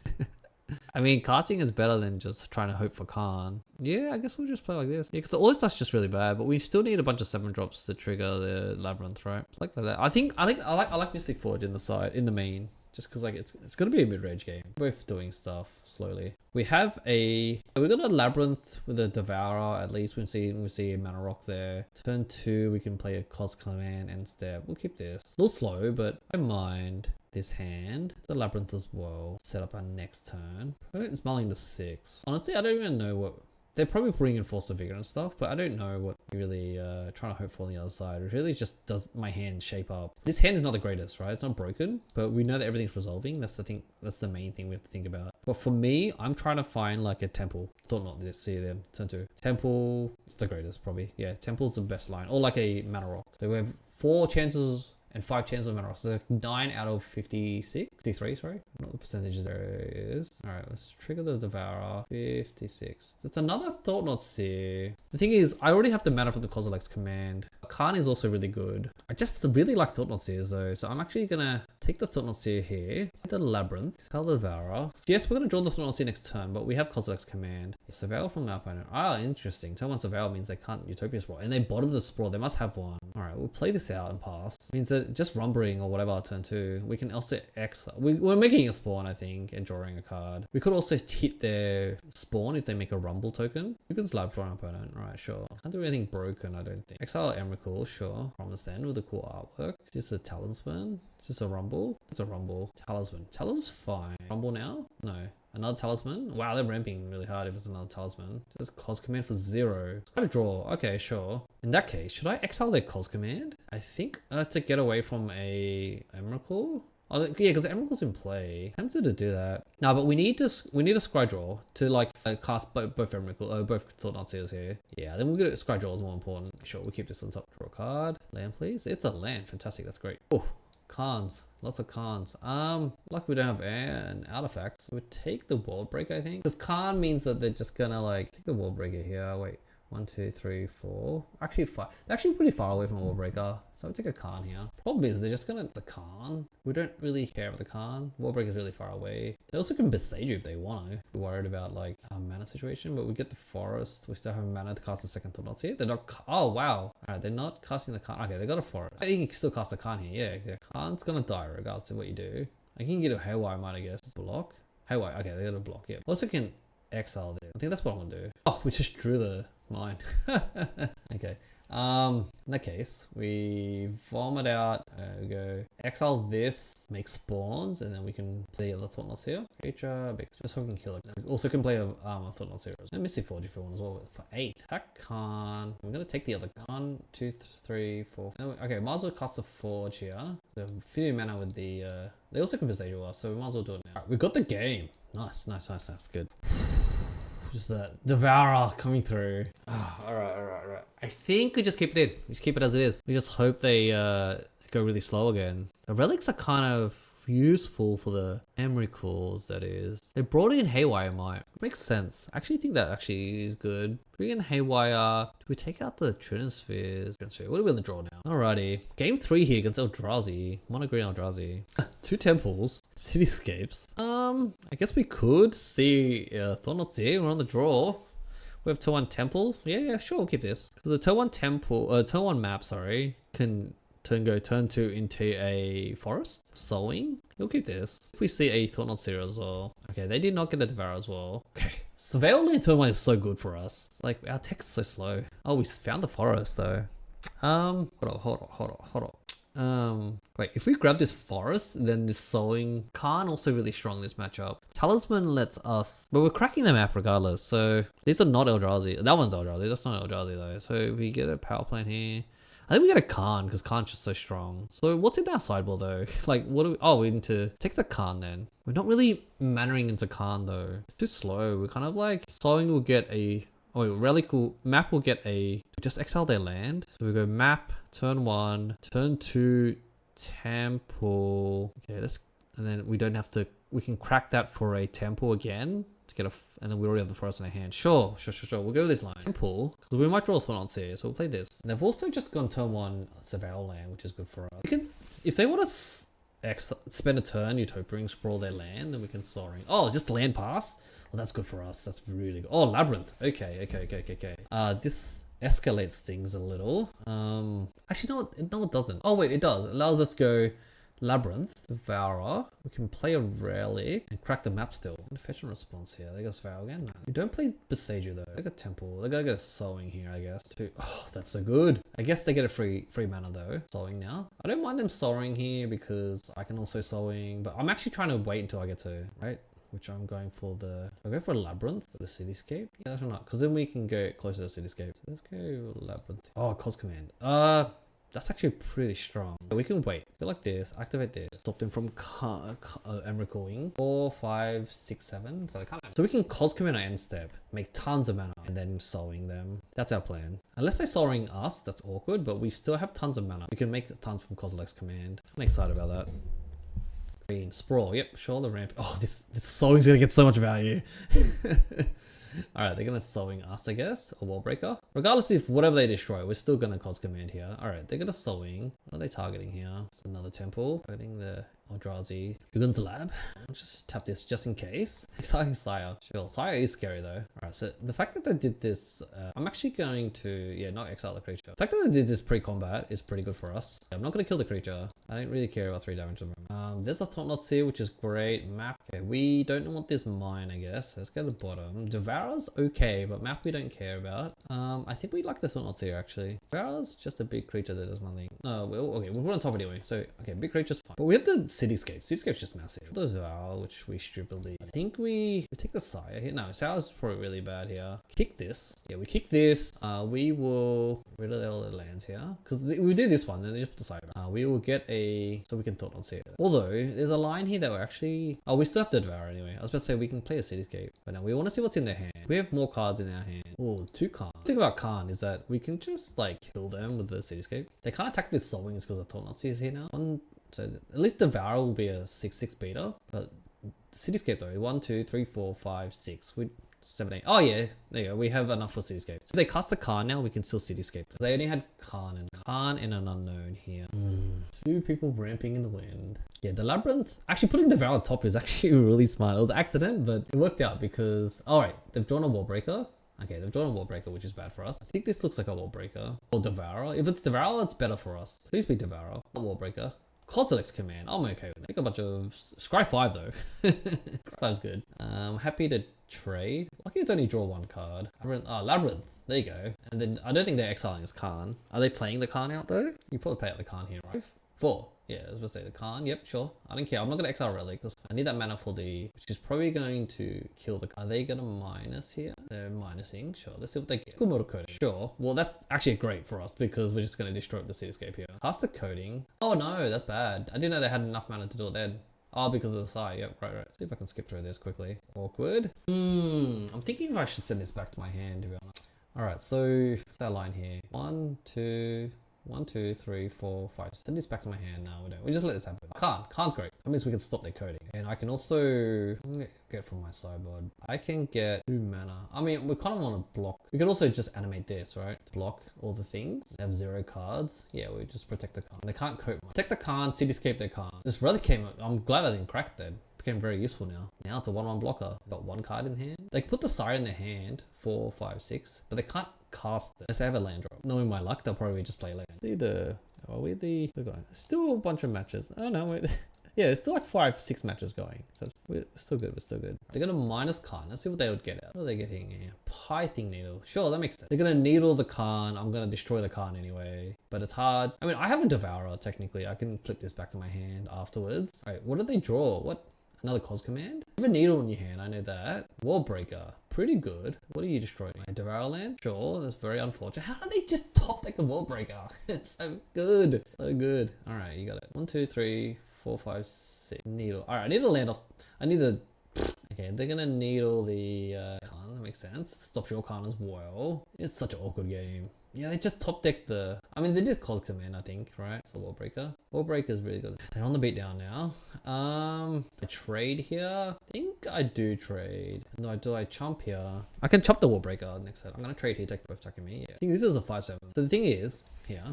I mean, casting is better than just trying to hope for Karn. Yeah, I guess we'll just play like this. Yeah, because all this stuff's just really bad, but we still need a bunch of 7 drops to trigger the Labyrinth, right? Like that. I like Mystic Forge in the main. Just because like it's gonna be a mid-range game. We're both doing stuff slowly. We got a Labyrinth with a Devourer at least. We see a Mana Rock there. Turn 2, we can play a Cos Command and Step. We'll keep this. A little slow, but I don't mind this hand. The Labyrinth as well. Set up our next turn. It's mulling the 6. Honestly, I don't even know what... They're probably putting in Force of Vigor and stuff, but I don't know what we really trying to hope for on the other side. It really just does my hand shape up. This hand is not the greatest, right? It's not broken, but we know that everything's resolving. That's the thing. That's the main thing we have to think about. But for me, I'm trying to find like a Temple. Thought not this. See them. Turn 2. Temple. It's the greatest probably. Yeah, Temple's the best line. Or like a Mana Rock. So we have 4 chances and 5 chances of Mana Rock. So 9 out of 56. 53, sorry. I don't know what the percentages there is. Alright, let's trigger the Devourer. 56. That's another Thought Not Seer. The thing is, I already have the mana from the Kozilek's command. Karn is also really good. I just really like Thought Not Seers though. So I'm actually gonna take the Thought Not Seer here. The Labyrinth. Sell the Devourer. Yes, we're gonna draw the Thought Not Seer next turn, but we have Kozilek's command. Surveil from our opponent. Ah, interesting. Turn 1 Surveil means they can't Utopia Sprawl. And they bottom the Sprawl. They must have one. All right, we'll play this out and pass. Means that just rumbling or whatever turn 2, we can also exile. We're making a spawn, I think, and drawing a card. We could also hit their spawn if they make a rumble token. We can slap for an opponent. All right, sure. Can't do anything broken, I don't think. Exile Emrakul, sure. Promise then with a cool artwork. Is this a talisman? Is this a rumble? It's a rumble. Talisman. Talisman's fine. Rumble now? No. Another talisman? Wow, they're ramping really hard if it's another talisman. Just Cos Command for 0. Got a draw. Okay, sure. In that case, should I exile their Cos Command? I think to get away from a Emrakul. Oh, yeah, because the Emerald's in play. Tempted to do that. No, but we need a Scry Draw to like cast both Emerald, both Thought Not Seers here. Yeah, then we'll get a Scry Draw is more important. Sure, we'll keep this on top. Draw a card. Land, please. It's a land. Fantastic. That's great. Oh, Karns. Lots of Karns. Lucky we don't have an artifacts. We would take the World Breaker, I think. Because Karn means that they're just gonna like take the World Breaker here. Wait. 1, 2, 3, 4. Actually, 5. They're actually pretty far away from a Wall Breaker. So I'll take a Karn here. Problem is, they're just gonna the Karn. We don't really care about the Karn. Wall Breaker is really far away. They also can besage you if they want to. We're worried about like our mana situation, but we get the forest. We still have mana to cast the second Thought Not Seer. They're not. Oh wow! Alright, they're not casting the Karn. Okay, they got a forest. I think you can still cast the Karn here. Yeah, Karn's gonna die regardless of what you do. I can get a Haywire Might, I guess. Block. Haywire. Okay, they got a block. Yeah. Also can exile there. I think that's what I'm gonna do. Oh, we just drew the mine. Okay. In that case, we vomit out, we go exile this, make spawns, and then we can play the Thought Not Seer. Creature, just so we can kill it. We also can play a Thought Not Seer. And Mystic Forge if you want as well for 8. Attack Karn. We're gonna take the other Karn. 2, 3, 4. Okay, might as well cast a Forge here. The Infinity Mana with the they also can besage us, so we might as well do it now. Alright, we got the game. Nice. Good. Just that Devourer coming through. Oh, all right. I think we just keep it in. We just keep it as it is. We just hope they go really slow again. The relics are kind of useful for the Emrakuls, that is. They brought in Haywire Might. Makes sense. I actually think that actually is good. Bring in Haywire. Do we take out the Trinospheres? What are we gonna draw now? Alrighty. Game 3 here against Eldrazi. Mono green Eldrazi. 2 temples. Cityscapes. I guess we could see Thought Not Seer. We're on the draw. We have turn 1 temple. Yeah, sure, we'll keep this. Because the turn 1 temple, turn 1 map, sorry, can turn 2 into a forest. Sowing. We'll keep this. If we see a Thought Not Seer as well. Okay, they did not get a Devourer as well. Okay. Surveil Land turn 1 is so good for us. It's like, our text is so slow. Oh, we found the forest though. Hold on. Wait, if we grab this forest, then this sowing Karn also really strong in this matchup. Talisman lets us, but we're cracking the map regardless. So these are not Eldrazi. That one's Eldrazi. That's not Eldrazi though. So we get a power plant here. I think we get a Karn because Karn's just so strong. So what's in our sideboard though? Like what do we, oh, we need to take the Karn then. We're not really mannering into Karn though. It's too slow. We're kind of like, sowing will get a, oh wait, relic will, map will get a, just exile their land. So we go map, turn 1, turn 2, temple. Okay, and then we don't have to, we can crack that for a temple again to get a, and then we already have the forest in our hand. Sure. We'll go with this line. Temple, because we might draw a Thought Not Seer, so we'll play this. And they've also just gone turn 1 Surveil Land, which is good for us. We can, if they want to spend a turn Utopiaing, sprawl their land, then we can Soaring. Oh, just land pass? Well, that's good for us. That's really good. Oh, Labyrinth. Okay. This escalates things a little. Actually, no, it doesn't. Oh, wait, it does. It allows us to go Labyrinth, Devourer. We can play a Relic and crack the map still. Fetch and response here. They got Surveil again. No. We don't play Besage though. They got Temple. They gotta get a Sowing here, I guess. Oh, that's so good. I guess they get a free mana though. Sowing now. I don't mind them Sowing here because I can also Sowing, but I'm actually trying to wait until I get to, right? Which I'm going for I'll go for a Labyrinth for the Cityscape. Yeah, that's not, because then we can go closer to the Cityscape. Let's go Labyrinth. Oh, Cos Command. That's actually pretty strong. We can wait. Go like this. Activate this. Stop them from Emrakuling. 4, 5, 6, 7. So they can't. So we can Cos Command our end step, make tons of mana, and then Sowing them. That's our plan. Unless they're Sowing us, that's awkward. But we still have tons of mana. We can make tons from Colorless command. I'm excited about that. Green Sprawl. Yep, sure, the ramp. Oh, this Sowing's gonna get so much value. Alright, they're gonna Sowing us, I guess. A Wall Breaker. Regardless if whatever they destroy, we're still gonna Cos Command here. Alright, they're gonna Sowing. What are they targeting here? It's another temple. Targeting the Eldrazi Ugun's Lab. I'll just tap this just in case. Exciting Sire. Sure, Sire is scary though. Alright, so the fact that they did this, I'm actually going to, yeah, not exile the creature. The fact that they did this pre-combat is pretty good for us. I'm not going to kill the creature. I don't really care about 3 damage at the moment. There's a Thought-Knot here, which is great. Map. Okay, we don't want this mine, I guess. Let's go to the bottom. Devourer's okay, but map we don't care about. I think we like the Thought-Knots here actually. Devourer's just a big creature that does nothing. Okay, we'll put on top anyway. So, okay, big creature's fine. But we have the Cityscape. Cityscape's just massive. Those Devourer, which we stupidly. I think we take the Sire here. No, Sire's probably really bad here. Kick this. Yeah, we kick this. We will rid of all the lands here. Because we do this one, then they just put the Sire back. We will get a. So we can Thought-Knots here. Although, there's a line here that we're actually. Oh, we still have the Devourer anyway. I was about to say we can play a Cityscape. But now we want to see what's in their hand. We have more cards in our hand. Oh, 2 Karn. The thing about Karn is that we can just like kill them with the Cityscape. They can't attack with Soulwings because the Thought-Knots is here now. So at least Devourer will be a 6/6 beater. But Cityscape though, 1, 2, 3, 4, 5, 6. 7, 8. Oh yeah, there you go. We have enough for Cityscape. So if they cast a Karn now, we can still Cityscape. They only had Karn and an unknown here. 2 people ramping in the wind. Yeah, the Labyrinth. Actually, putting Devourer on top is actually really smart. It was an accident, but it worked out because. Alright, they've drawn a Wallbreaker. Okay, they've drawn a Wallbreaker, which is bad for us. I think this looks like a Wallbreaker. Or Devourer. If it's Devourer, it's better for us. Please be Devourer. Not Wallbreaker. Colorless command. I'm okay with it. I think a bunch of Scry 5 though. Scry 5's good. I'm happy to trade. Lucky it's only draw 1 card. Labyrinth. There you go. And then I don't think they're exiling this Karn. Are they playing the Karn out though? You probably play out the Karn here, right? 4. Yeah, I was gonna say the Karn. Yep, sure. I don't care. I'm not gonna exile Relic. I need that mana for the, which is probably going to kill the. Are they gonna minus here? They're minusing. Sure. Let's see what they get. Cool model coding. Sure. Well, that's actually great for us because we're just gonna destroy the Cityscape here. Cast the coding. Oh no, that's bad. I didn't know they had enough mana to do it then. Oh, because of the side. Yep, right. See if I can skip through this quickly. Awkward. I'm thinking if I should send this back to my hand, to be honest. All right. So what's our line here? 1, 2. 1, 2, 3, 4, 5. Send this back to my hand. No, we don't. We just let this happen. Karn's great. That means we can stop their coding. And I can also I'm gonna get from my sideboard. I can get 2 mana. I mean, we kind of want to block. We could also just animate this, right? Block all the things. They have 0 cards. Yeah, we just protect the Karn. They can't cope. Protect the Karn, Cityscape their Karn. This relic came up. I'm glad I didn't crack that. Became very useful now. Now it's a 1/1 blocker. Got 1 card in hand. They put the Sire in their hand. 4, 5, 6. But they can't cast it. Unless they have a land drop. Knowing my luck, they'll probably just play land. See the. Are we the. Still going. Still a bunch of matches. Oh no, wait. Yeah, it's still like 5, 6 matches going. So we're still good. We're still good. They're gonna minus Karn. Let's see what they would get out. What are they getting here? Pything Needle. Sure, that makes sense. They're gonna needle the Karn. I'm gonna destroy the Karn anyway. But it's hard. I mean, I have a Devourer technically. I can flip this back to my hand afterwards. Alright, what did they draw? What? Another Cos command? You have a needle in your hand, I know that. Wallbreaker. Pretty good. What are you destroying? A Devourer land? Sure, that's very unfortunate. How do they just top deck a Wallbreaker? It's so good. So good. Alright, you got it. 1, 2, 3, 4, 5, 6. Needle. Alright, I need to land off. I need to. Okay, they're gonna needle the Karn. That makes sense. Stops your Karn as well. It's such an awkward game. Yeah, they just top decked the. I mean, they did Cosmic Command, I think, right? So Wallbreaker. Wallbreaker is really good. They're on the beatdown now. I trade here. I think I do trade. No, do I chomp here? I can chop the Wallbreaker next set. I'm gonna trade here, take both attacking me. Yeah. I think this is a 5/7. So the thing is, here.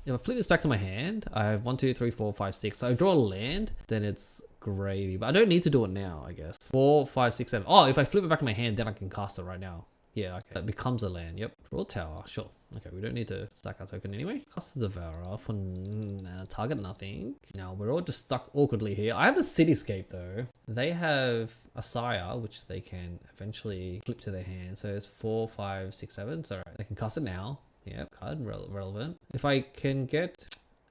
If I flip this back to my hand, I have 1, 2, 3, 4, 5, 6. So I draw a land, then it's gravy. But I don't need to do it now, I guess. 4, 5, 6, 7. Oh, if I flip it back to my hand, then I can cast it right now. Yeah, okay. That becomes a land. Yep. Draw tower. Sure. Okay, we don't need to stack our token anyway. Cast the Devourer for target nothing. Now, we're all just stuck awkwardly here. I have a Cityscape, though. They have a Sire, which they can eventually flip to their hand. So it's 4, 5, 6, 7. So they can cast it now. Yep, card relevant. If I can get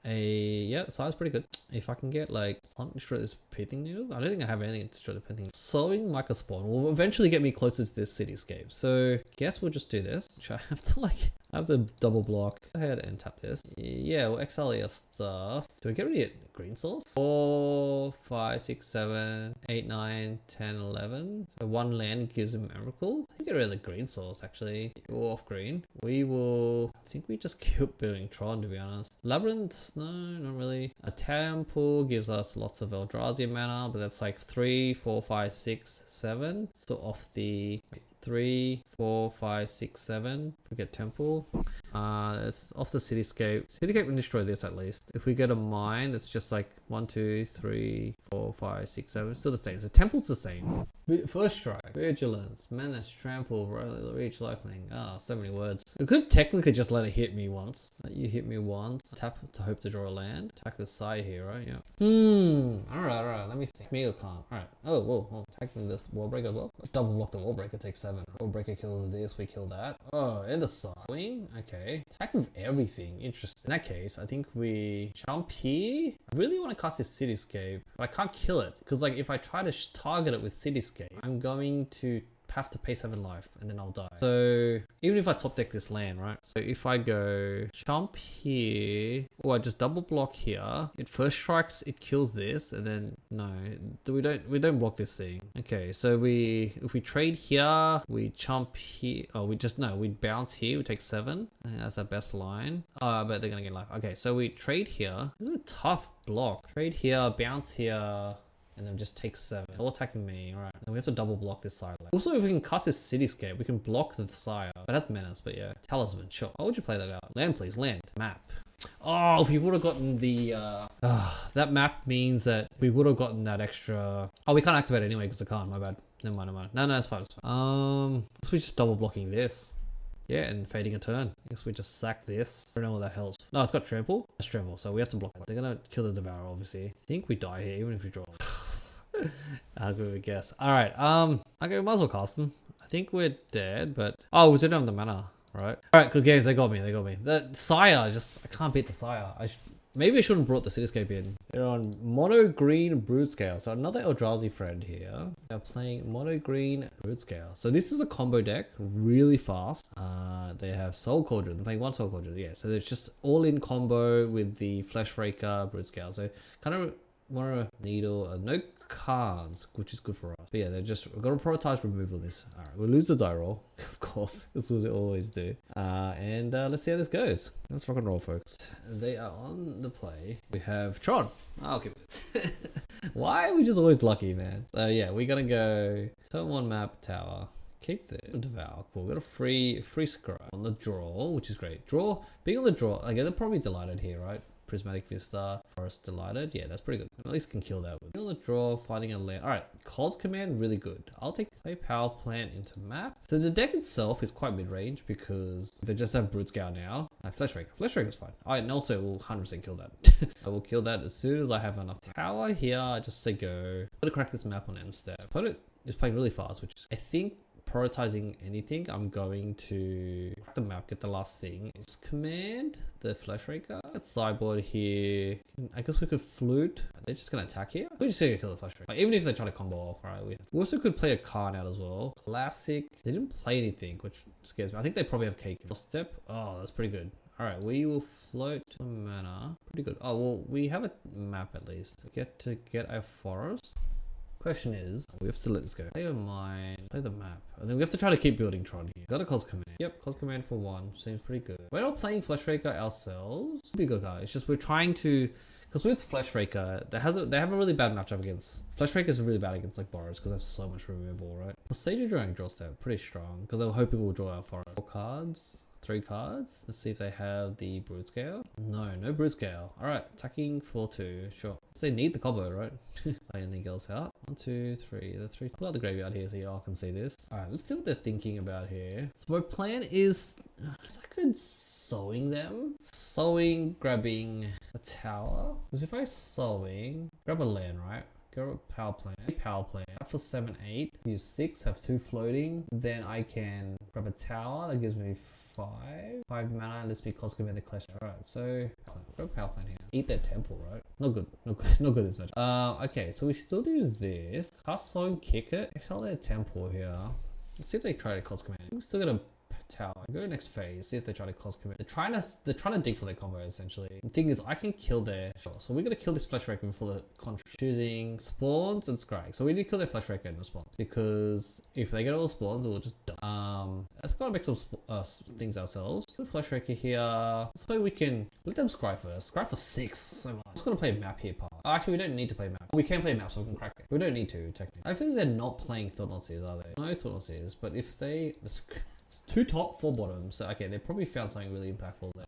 Sire's pretty good. If I can get like something to destroy this Pithing Needle, I don't think I have anything to destroy the Pithing Needle. Sowing Microspawn will eventually get me closer to this Cityscape. So guess we'll just do this. Which I have to I have to double block. Go ahead and tap this. Yeah, we'll exile your stuff. Do we get rid of green source? 4, 5, 6, 7, 8, 9, 10, 11. So 1 land gives a miracle. Get rid of the green source actually. You're off green. We will. I think we just keep building Tron to be honest. Labyrinth, no, not really. A temple gives us lots of Eldrazi mana, but that's like 3, 4, 5, 6, 7. So off the 3, 4, 5, 6, 7. We get temple. It's off the cityscape. Cityscape can destroy this at least. If we go to mine, it's just like 1, 2, 3, 4, 5, 6, 7. It's still the same. So temple's the same. First strike, vigilance, menace, trample, reach, lifelink. Ah, so many words. We could technically just let it hit me once. Let you hit me once. Tap to hope to draw a land. Attack with Sai here, right? Yeah. Alright. Let me think. Me or Khan. Alright. Oh, whoa. Attacking this wall breaker as well. Double block the wall breaker, takes 7. Wall breaker kills this, we kill that. Oh, and the side. Swing? Okay. Attack with everything. Interesting. In that case, I think we jump here. I really want to cast this cityscape, but I can't kill it. Because like if I try to target it with cityscape, I'm going to have to pay 7 life and then I'll die. So even if I top deck this land, right? So if I go jump here, or I just double block here, it first strikes, it kills this, and then no, we don't block this thing. Okay, so if we trade here, we jump here. Oh, we bounce here. We take 7. I think that's our best line. But they're gonna get life. Okay, so we trade here. This is a tough block. Trade here, bounce here. And then just take 7. All attacking me, right? And we have to double block this side. Also, if we can cast this cityscape, we can block the sire. But that's menace, but yeah. Talisman, sure. How would you play that out? Land, please, land. Map. Oh, if we would have gotten the... that map means that we would have gotten that extra... Oh, we can't activate it anyway because I can't, my bad. Never mind. No, it's fine. So we're just double blocking this. Yeah, and fading a turn. I guess we just sack this. I don't know what that helps. No, it's got trample. It's trample, so we have to block it. They're gonna kill the devourer, obviously. I think we die here, even if we draw. How good we guess. Alright, okay, we might as well cast them. I think we're dead, but... Oh, we didn't have the mana, right? Alright, good games. They got me. The Sire, I can't beat the Sire. Maybe I shouldn't have brought the cityscape in. They're on mono green Broodscale. So another Eldrazi friend here. They're playing mono green Broodscale. So this is a combo deck, really fast. They have Soul Cauldron. They're playing 1 Soul Cauldron. Yeah, so it's just all in combo with the Fleshraker Broodscale. So kind of want to needle, no cards, which is good for us. But yeah, we've got to prioritize removal of this. All right, we'll lose the die roll, of course. That's what we always do. And let's see how this goes. Let's rock and roll, folks. They are on the play. We have Tron. I'll keep it. Why are we just always lucky, man? So yeah, we're going to go turn 1 map tower. Keep the devour. Cool. We got a free scry on the draw, which is great. Being on the draw, again, they're probably delighted here, right? Prismatic Vista, Forest Delighted. Yeah, that's pretty good. At least can kill that with. On the draw, finding a land. Alright, Cos Command, really good. I'll take this. Play Power Plant into map. So the deck itself is quite mid-range because they just have Broodscale now. Fleshraker. Fleshraker's fine. Alright, and also we'll 100% kill that. I will kill that as soon as I have enough tower here. I just say go. I'm gonna crack this map on end step. Opponent is playing really fast, which is, I think, prioritizing anything, I'm going to crack the map, get the last thing. Just command the Fleshraker. Got sideboard here. I guess we could flute. They're just gonna attack here. We're just gonna kill the Fleshraker. Like, even if they try to combo off, right? We also could play a Karn out as well. Classic. They didn't play anything, which scares me. I think they probably have cake. Step. Oh, that's pretty good. Alright, we will float some mana. Pretty good. Oh, well, we have a map at least. Get a forest. Question is, we have to let this go. Play mine, play the map. And then we have to try to keep building Tron here. Got a Cos Command. Yep, Cos Command for 1. Seems pretty good. We're not playing Fleshraker ourselves. It'll be a good card. It's just we're trying to... Because with Fleshraker, they have a really bad matchup against... Fleshraker is really bad against like Boros because they have so much removal, right? Well, Sage of Drawing draw step, pretty strong. Because they were hoping we'll draw our forest. 4 cards. 3 cards. Let's see if they have the Broodscale. No Broodscale. Alright, attacking for 2. Sure. So they need the combo, right? Anything else out? 1, 2, 3. The 3. Pull out the graveyard here so y'all can see this. Alright, let's see what they're thinking about here. So my plan is I could sowing them. Sowing, grabbing a tower. Because if I sowing, grab a land, right? Go a power plant. For 7, 8. Use 6, have 2 floating. Then I can grab a tower. That gives me 5 mana. Let's be Cos Command the Clash. Alright, so go power plant here. Eat that temple, right? Not good this much. Okay, so we still do this. Cast Slow, kick it. Exile their temple here. Let's see if they try to Cos Command. We're still gonna tower. Go to next phase, see if they try to Cos Command. They're trying to dig for their combo essentially. The thing is, I can kill their... Sure, so we're gonna kill this Fleshraker before the choosing spawns and scry. So we need to kill their Fleshraker in response because if they get all the spawns, it will just die. Let's gotta make some things ourselves. So the Fleshraker here. This way we can let them scry first. Scry for 6. So much. I'm just gonna play a map here, part. Oh, actually, we don't need to play map. We can play map, so we can crack it. We don't need to technically. I think they're not playing Thought-Knot Seers, are they? No Thought-Knot Seers, but if they It's 2 top, 4 bottom. So okay, they probably found something really impactful there.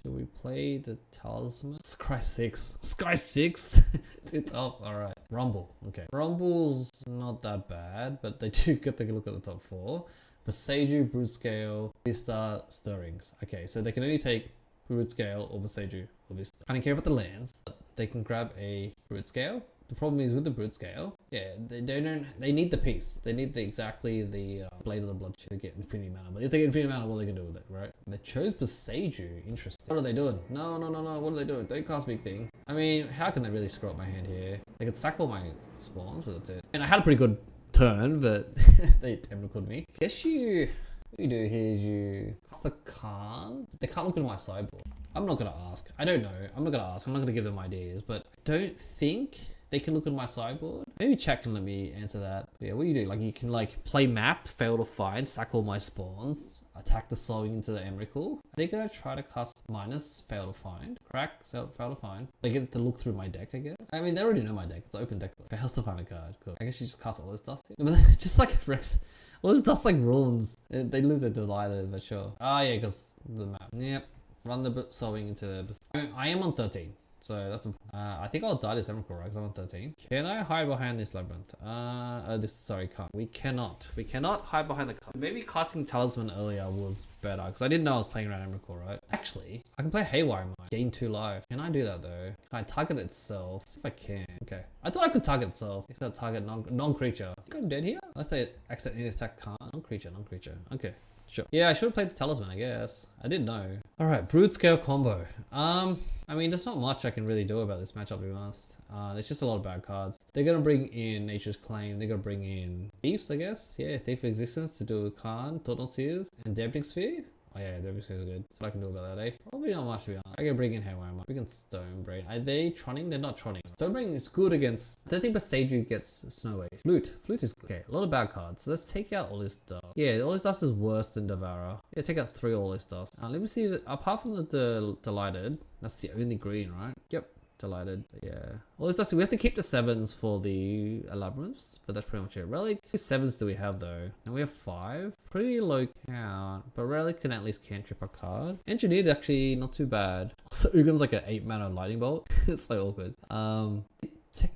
Do we play the talisman? Scry 6. Scry 6? 2 top. Alright. Rumble. Okay. Rumble's not that bad, but they do get to look at the top 4. Boseiju, Broodscale, Vista, Stirrings. Okay, so they can only take Broodscale or Boseiju or Vista. I don't care about the lands, but they can grab a Broodscale. The problem is with the Broodscale, yeah, they need the piece. They need exactly the Blade of the Blood to get Infinity Mana. But if they get Infinity Mana, what are they gonna do with it, right? And they chose Boseiju. Interesting. What are they doing? No. What are they doing? Don't cast big thing. I mean, how can they really screw up my hand here? They could sack all my spawns, but that's it. And I had a pretty good turn, but they tempered me. Guess what you do here is you cast the Karn. They can't look at my sideboard. I'm not gonna ask. I don't know. I'm not gonna ask. I'm not gonna give them ideas, but I don't think they can look at my sideboard. Maybe chat can let me answer that. But yeah, what do you do? Like, you can like play map, fail to find, sack all my spawns, attack the sowing into the Emrakul. Are they gonna try to cast minus, fail to find, crack, fail to find? They get to look through my deck, I guess. I mean, they already know my deck. It's open deck. Fails to find a card. Cool. I guess you just cast all this dust here. But just like Rex, all this dust like runes. They lose their delighted, but sure. Ah, yeah, because the map. Yep. Run the sowing into the. I am on 13. So that's I think I'll die this Emrakul, right? Because I'm on 13. Can I hide behind this labyrinth? Can't. We cannot hide behind the card. Maybe casting Talisman earlier was better, because I didn't know I was playing around Emrakul, right? Actually, I can play Haywire Mine, gain 2 life. Can I do that though? Can I target itself? See if I can. Okay. I thought I could target itself. If I target non-creature. I think I'm dead here. Let's say accidentally attack Karn. Non-creature. Okay. Sure. Yeah, I should have played the Talisman, I guess. I didn't know. Alright, Broodscale combo. I mean, there's not much I can really do about this matchup, to be honest. There's just a lot of bad cards. They're gonna bring in Nature's Claim. They're gonna bring in Thieves, I guess. Yeah, Thief of Existence to do with Karn, Thought-Knot Seers, and Dampening Sphere. Oh yeah, Dampening Sphere is good. That's what I can do about that, eh? Probably not much, to be honest. I can bring in Haywire Mine. We can Stonebrain. Are they Tronning? They're not Tronning. Stonebrain is good against... I don't think Boseiju gets Snow Wave. Flute is good. Okay, a lot of bad cards. So let's take out all this dust. Yeah, all this dust is worse than Devourer. Yeah, take out 3 all this dust. Let me see, apart from the Delighted, that's the only green, right? Yep. Delighted. Yeah. All this dust, we have to keep the 7s for the Labyrinths, but that's pretty much it. Relic, how many 7s do we have though? And we have 5. Pretty low count, but Relic can at least cantrip a card. Engineered actually not too bad. Also, Ugin's like an 8 mana lightning bolt. It's so awkward.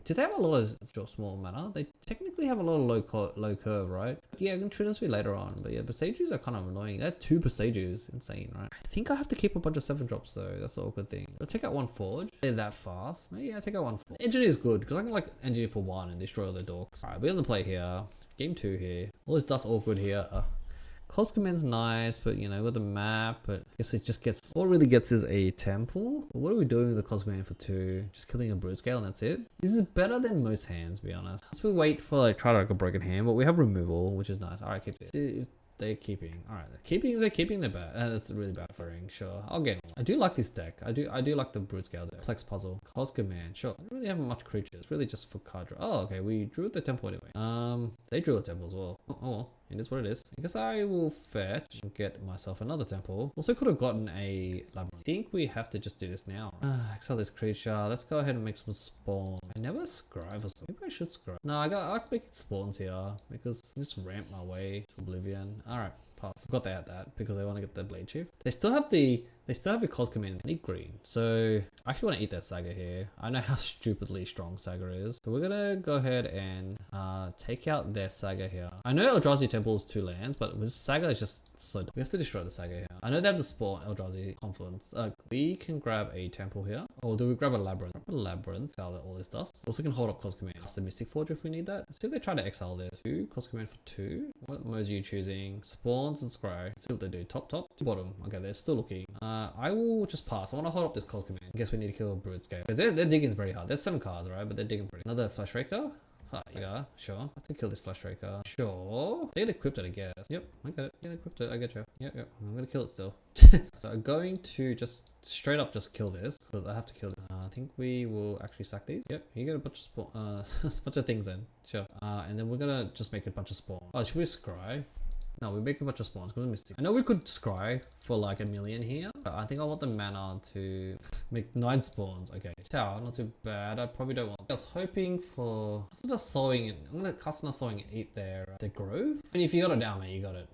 Do they have a lot of small mana? They technically have a lot of low curve, right? Yeah, I can trim this later on. But yeah, Boseijus are kind of annoying. They have 2 Boseijus. Insane, right? I think I have to keep a bunch of 7 drops though. That's the awkward thing. I'll take out 1 Forge. They're that fast. Maybe yeah, take out 1 Forge. Engineer is good because I can like engineer for 1 and destroy all the dorks. Alright, we're on the play here. Game 2 here. All this dust awkward here. Coscoman's nice, but you know, with the map, but I guess it just gets, all it really gets is a temple. But what are we doing with the Coscoman for 2? Just killing a Broodscale and that's it? This is better than most hands, to be honest. Let's wait for like, try to like a broken hand, but we have removal, which is nice. Alright, keep this. They're keeping. Alright, they're keeping their bad. That's really bad throwing, sure. I'll get it. I do like this deck. I do like the Broodscale there. Plex Puzzle. Coscoman, sure. I don't really have much creatures. It's really just for card draw. Oh, okay, we drew the temple anyway. They drew a temple as well. Oh well. It is what it is. I guess I will fetch and get myself another temple. Also could have gotten a labyrinth. I think we have to just do this now. Exile this creature. Let's go ahead and make some spawn. I never scribe or something. Maybe I should scribe. No, I can make spawns here because I just ramp my way to oblivion. Alright. Forgot they had that because they want to get the Blade Chief. They still have the Coscoman. They need green. So I actually want to eat that Saga here. I know how stupidly strong Saga is. So we're gonna go ahead and take out their Saga here. I know Eldrazi Temple is 2 lands, but with Saga is just so we have to destroy the Saga here. I know they have the spawn Eldrazi Confluence. We can grab a temple here. Or do we grab a labyrinth? Grab a labyrinth. Exile all this dust. Also can hold up Coscoman. Cast the Mystic Forge if we need that. Let's see if they try to exile this. 2 Coscoman for 2. What modes are you choosing? Spawns and Scry. Let's see what they do. Top to bottom. Okay, they're still looking. I will just pass. I want to hold up this Coscoman. I guess we need to kill Broodscale. Because they're digging pretty hard. There's 7 cards, right? But they're digging pretty. Another Flash Raker. Yeah, sure. I have to kill this Flash Raker. Sure. They equipped it, I guess. Yep, I get it. Yeah, they equipped it. I get you. Yep. I'm gonna kill it still. So I'm going to just straight up just kill this because I have to kill this. I think we will actually sack these. Yep, you get a bunch of bunch of things in. Sure. And then we're gonna just make a bunch of spawn. Oh, should we scry? No, we make a bunch of spawns. I know we could scry for like 1 million here, but I think I want the mana to make 9 spawns. Okay, tower, not too bad. I probably don't want. I was hoping for another sowing. I'm gonna cast another sowing and eat their grove. And if you got it down, man, you got it.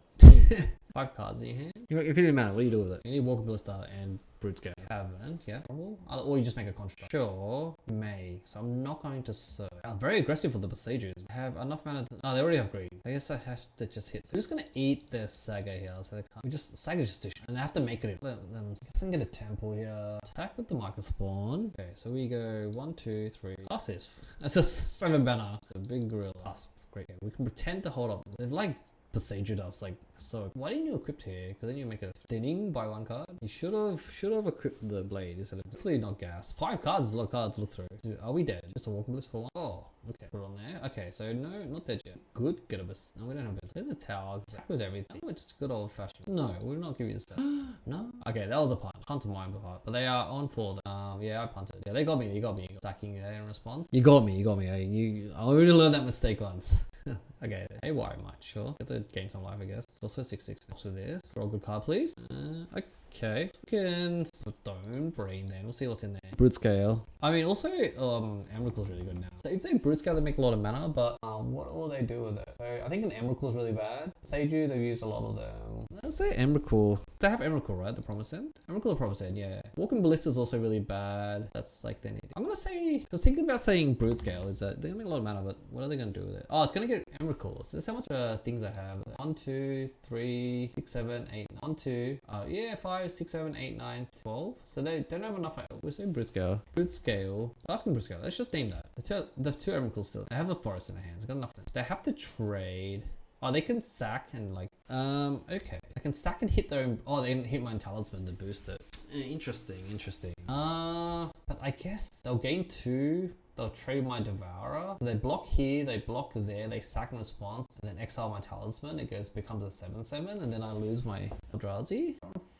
5 cards in your hand. If it didn't matter, what do you do with it? You need Walker Ballista and Broodscale. Haven't, yeah. Or you just make a construct. Sure, may. So I'm not going to search. I'm very aggressive for the Besiegers. Have enough mana to... Oh, they already have green. I guess I have to just hit. So I'm just gonna eat their Saga here. So they can't... Saga's just too... And they have to make it... I guess I can get a temple here. Attack with the Micro Spawn. Okay, so we go 1, 2, 3. Pass this. That's a 7 banner. It's a big gorilla. Pass. Great. Okay, we can pretend to hold up. They've like... Besieger us like so. Why didn't you equip here? Because then you make a thinning by 1 card. You should have equipped the blade instead of definitely not gas. 5 cards is a lot of cards to look through. Dude, are we dead? Just a walking list for 1. Oh, okay. Put it on there. Okay, so no, not dead yet. Good. Get a bus. No, we don't have a bus. Get the tower. Exactly with everything. We're just good old fashioned. No, we're not giving you the stuff. No. Okay, that was a punt. Punt on my part, but they are on for them. Yeah, I punted. Yeah, they got me. They got me. Stacking there in response. You got me. You got me. I already learned that mistake once. Okay, hey, why might sure get to gain some life, I guess. It's also 6/6. Also this. Draw a good card, please. Okay. Can Stone Brain then. We'll see what's in there. Broodscale. I mean, also, Emrakul's really good now. So if they Broodscale, they make a lot of mana, but what will they do with it? So I think an Emrakul is really bad. Seiju, they've used a lot of them. Let's say Emrakul. They have Emrakul, right? The Promise End? Emrakul or Promise End, yeah. Walking Ballista is also really bad. That's like they need. I'm gonna say, because thinking about saying Broodscale is that they're gonna make a lot of mana, but what are they gonna do with it? Oh, it's gonna get Emrakul. So that's how much things I have. 1, 2, 3, 6, 7, 8, 1, 2. Yeah, 5, 6, 7, 8, 9, 12. So they don't have enough. We're saying Broodscale. Broodscale. Asking Broodscale. Let's just name that. The two Emrakuls still. They have a forest in their hands. Got enough. They have to trade. Oh, they can sack and like, okay. I can stack and hit their own, oh, they can hit my talisman to boost it. Interesting. But I guess they'll gain 2. They'll trade my Devourer. So they block here, they block there, they sack in response, and then exile my talisman. It becomes a 7/7, and then I lose my Eldrazi.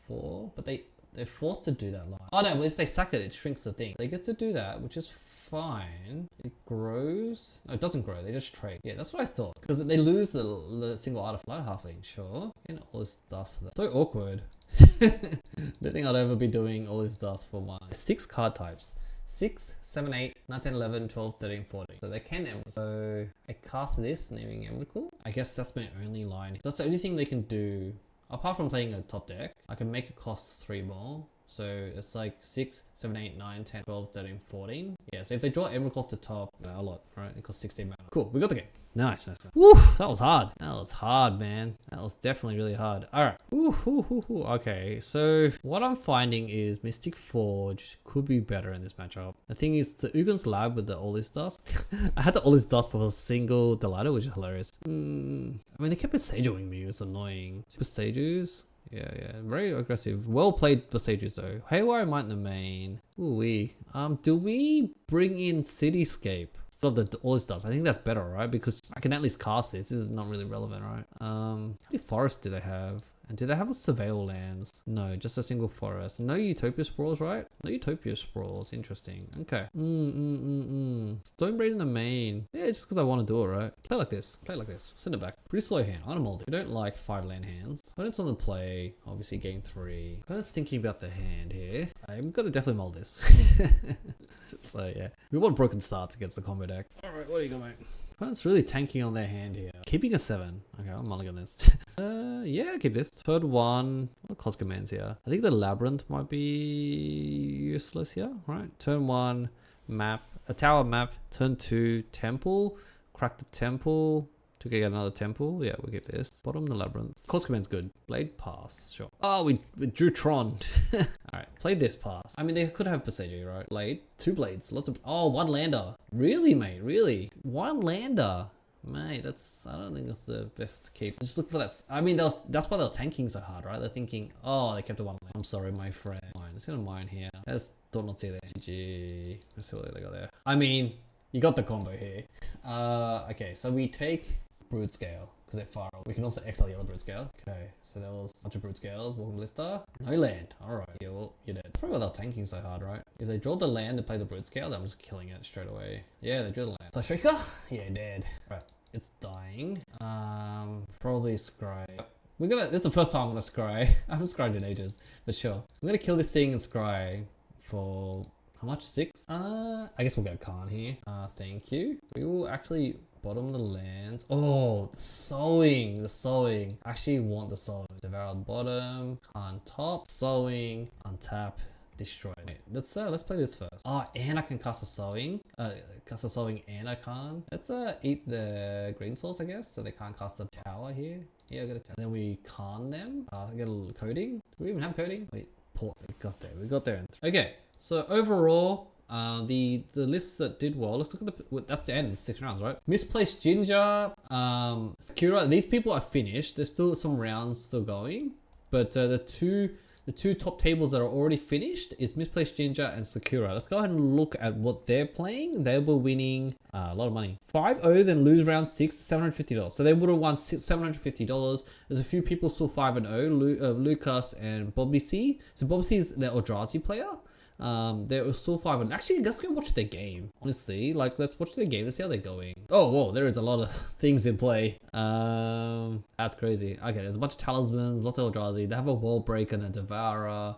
4, but they're forced to do that line. Oh no, well, if they sack it, it shrinks the thing. They get to do that, which is fine. It grows. No, it doesn't grow. They just trade. Yeah, that's what I thought. Because they lose the single artifact. Light halfling, sure. And all this dust. So awkward. Don't think I'd ever be doing all this dust for 6 card types. 6, 7, 8, 9, 10, 11, 12, 13, 14. So they can Emrakul. So I cast this, naming Emrakul. I guess that's my only line. That's the only thing they can do. Apart from playing a top deck, I can make it cost 3 more. So it's like 6, 7, 8, 9, 10, 12, 13, 14. Yeah, so if they draw Emrakul off the top, a lot, right? It costs 16 mana. Cool, we got the game. Nice. Woo, that was hard. That was hard, man. That was definitely really hard. All right. Okay, so what I'm finding is Mystic Forge could be better in this matchup. The thing is, the Ugon's Lab with the All This Dust. I had the All This Dust for a single Delighter, which is hilarious. I mean, they kept Besageoing me. It was annoying. Besagers. Yeah, very aggressive. Well played Besagers though. Haywire Might in the main. Ooh-wee. Do we bring in Cityscape instead of the All This Dust? I think that's better, right? Because I can at least cast this. This is not really relevant, right? How many forests do they have? And do they have a Surveil lands? No, just a single forest. No Utopia Sprawls, right? No Utopia Sprawls. Interesting. Okay. Stonebraid in the main. Yeah, just because I want to do it, right? Play like this. Send it back. Pretty slow hand. I'm mold it. We don't like 5 land hands. Opponent's on the play. Obviously, game 3. Opponent's thinking about the hand here. I'm gonna definitely mold this. So yeah, we want broken starts against the combo deck. All right, what do you got, mate? Opponent's really tanking on their hand here. Keeping a 7. Okay, I'm mulligan this. Yeah, keep this. Third one. What cost commands here? I think the Labyrinth might be useless here, right? Turn 1, map. A tower map. Turn 2, temple. Crack the temple. To get another temple. Yeah, we'll get this. Bottom the Labyrinth. Course command's good. Blade pass. Sure. Oh, we drew Tron. Alright, play this pass. I mean, they could have Besage, right? Blade. 2 blades. Lots of... Oh, 1 lander. Really, mate? Really? 1 lander. Mate, I don't think that's the best keep. Just look for that. I mean, that's why they're tanking so hard, right? They're thinking, oh, they kept a 1 land. I'm sorry, my friend. Mine. Let's get a mine here. Let's not see that. GG. Let's see what they got there. I mean, you got the combo here. Okay, so we take Broodscale because they're far away. We can also exile yellow Broodscale. Okay, so there was a bunch of Broodscales. Walking Ballista. No land. Alright. Yeah, well, you're dead. Probably why they're tanking so hard, right? If they draw the land and play the Broodscale, then I'm just killing it straight away. Yeah, they drew the land. Flash Shaker? Yeah, dead. Right. It's dying. Probably Scry. This is the first time I'm gonna Scry. I haven't Scryed in ages, but sure. I'm gonna kill this thing and Scry for How much? 6? I guess we'll get a Karn here. Thank you. We will actually bottom the lands. Oh, the sowing. The sowing. I actually want the sowing. Devour on bottom. Karn top. Sowing. Untap. Destroy. Let's play this first. Oh, and I can cast a sowing. Cast a sowing and I can't. Let's eat the green source, I guess. So they can't cast a tower here. Yeah, I got a tower. Then we Karn them. Get a little coding. Do we even have coding? Wait, port. We got there. We got there. Okay. So overall, the lists that did well. Let's look at that's the end of 6 rounds, right? Misplaced Ginger, Sakura. These people are finished. There's still some rounds still going, but the two top tables that are already finished is Misplaced Ginger and Sakura. Let's go ahead and look at what they're playing. They were winning a lot of money. 5-0, then lose round 6, $750. So they would have won $750. There's a few people still 5-0, Lucas and Bobby C. So Bobby C is the Eldrazi player. They're still 5-0. Actually, let's go watch their game. Honestly, like, let's watch their game. Let's see how they're going. Oh, whoa, there is a lot of things in play. That's crazy. Okay, there's a bunch of talismans, lots of Eldrazi. They have a Wall Breaker and a Devourer.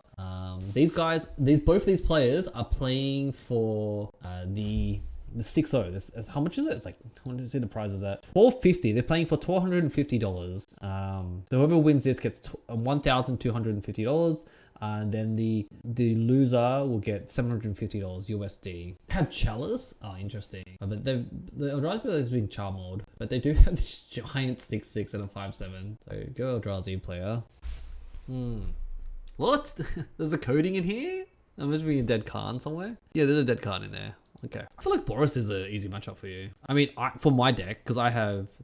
These guys, both these players are playing for the 6-0. How much is it? It's like, I want to see the prizes at $1250. They're playing for $1,250. So whoever wins this gets $1,250. And then the loser will get $750 USD. Have Chalice? Oh, interesting. But the Eldrazi player has been Charmed, but they do have this giant 6-6 and a 5-7. So go Eldrazi player. What? There's a coding in here? There must be a dead Karn somewhere. Yeah, there's a dead Karn in there. Okay. I feel like Boros is an easy matchup for you. I mean, for my deck, because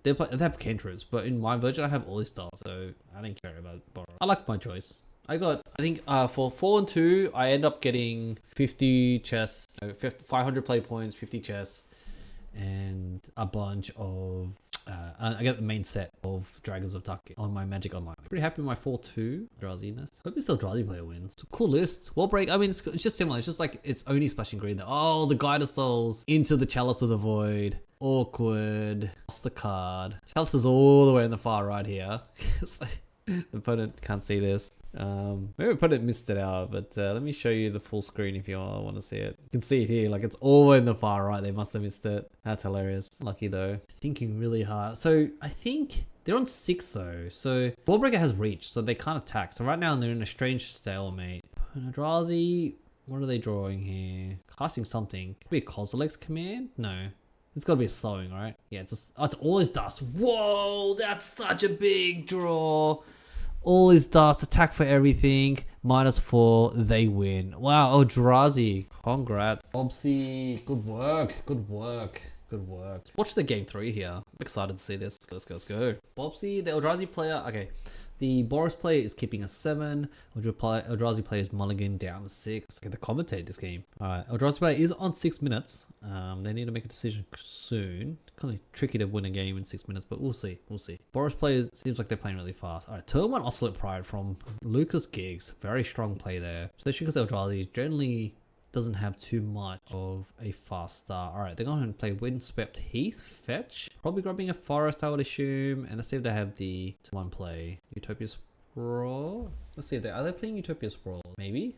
they have cantrips, but in my version I have all these stars, so I don't care about Boros. I like my choice. I think for 4 and 2, I end up getting 50 chests, 500 play points, 50 chests, and a bunch of, I get the main set of Dragons of Tuck on my Magic Online. Pretty happy with my 4-2 Eldraziness. Hope this Eldrazi player wins. It's a cool list. Wall Break, I mean, it's just similar. It's just like, it's only splashing green there. Oh, the Guide of Souls into the Chalice of the Void. Awkward. Lost the card. Chalice is all the way in the far right here. It's like, the opponent can't see this. Maybe opponent missed it out, but let me show you the full screen if you want to see it. You can see it here, like it's all the way in the far right. They must have missed it. That's hilarious. Lucky though. Thinking really hard. So I think they're on 6 though. So Ballbreaker has reach, so they can't attack. So right now they're in a strange stalemate. Eldrazi, what are they drawing here? Casting something. Could be a Colorless command? No. It's got to be a sowing, right? Yeah, it's all his dust. Whoa, that's such a big draw. All his dust, attack for everything, -4, they win. Wow, Eldrazi, congrats. Bobsy, good work, good work, good work. Watch the game 3 here. I'm excited to see this. Let's go. Bobsy, the Eldrazi player, okay. The Boros player is keeping a 7. Eldrazi player is mulligan down to 6. Get to commentate this game. Alright, Eldrazi player is on 6 minutes. They need to make a decision soon. Kind of tricky to win a game in 6 minutes, but we'll see. Boros players seems like they're playing really fast. Alright, turn 1 Oscillate Pride from Lucas Giggs. Very strong play there. Especially because Eldrazi generally doesn't have too much of a fast start. Alright, they're going to play Windswept Heath, fetch. Probably grabbing a forest, I would assume. And let's see if they have the one play. Utopia Sprawl. Let's see if are they playing Utopia Sprawl? Maybe?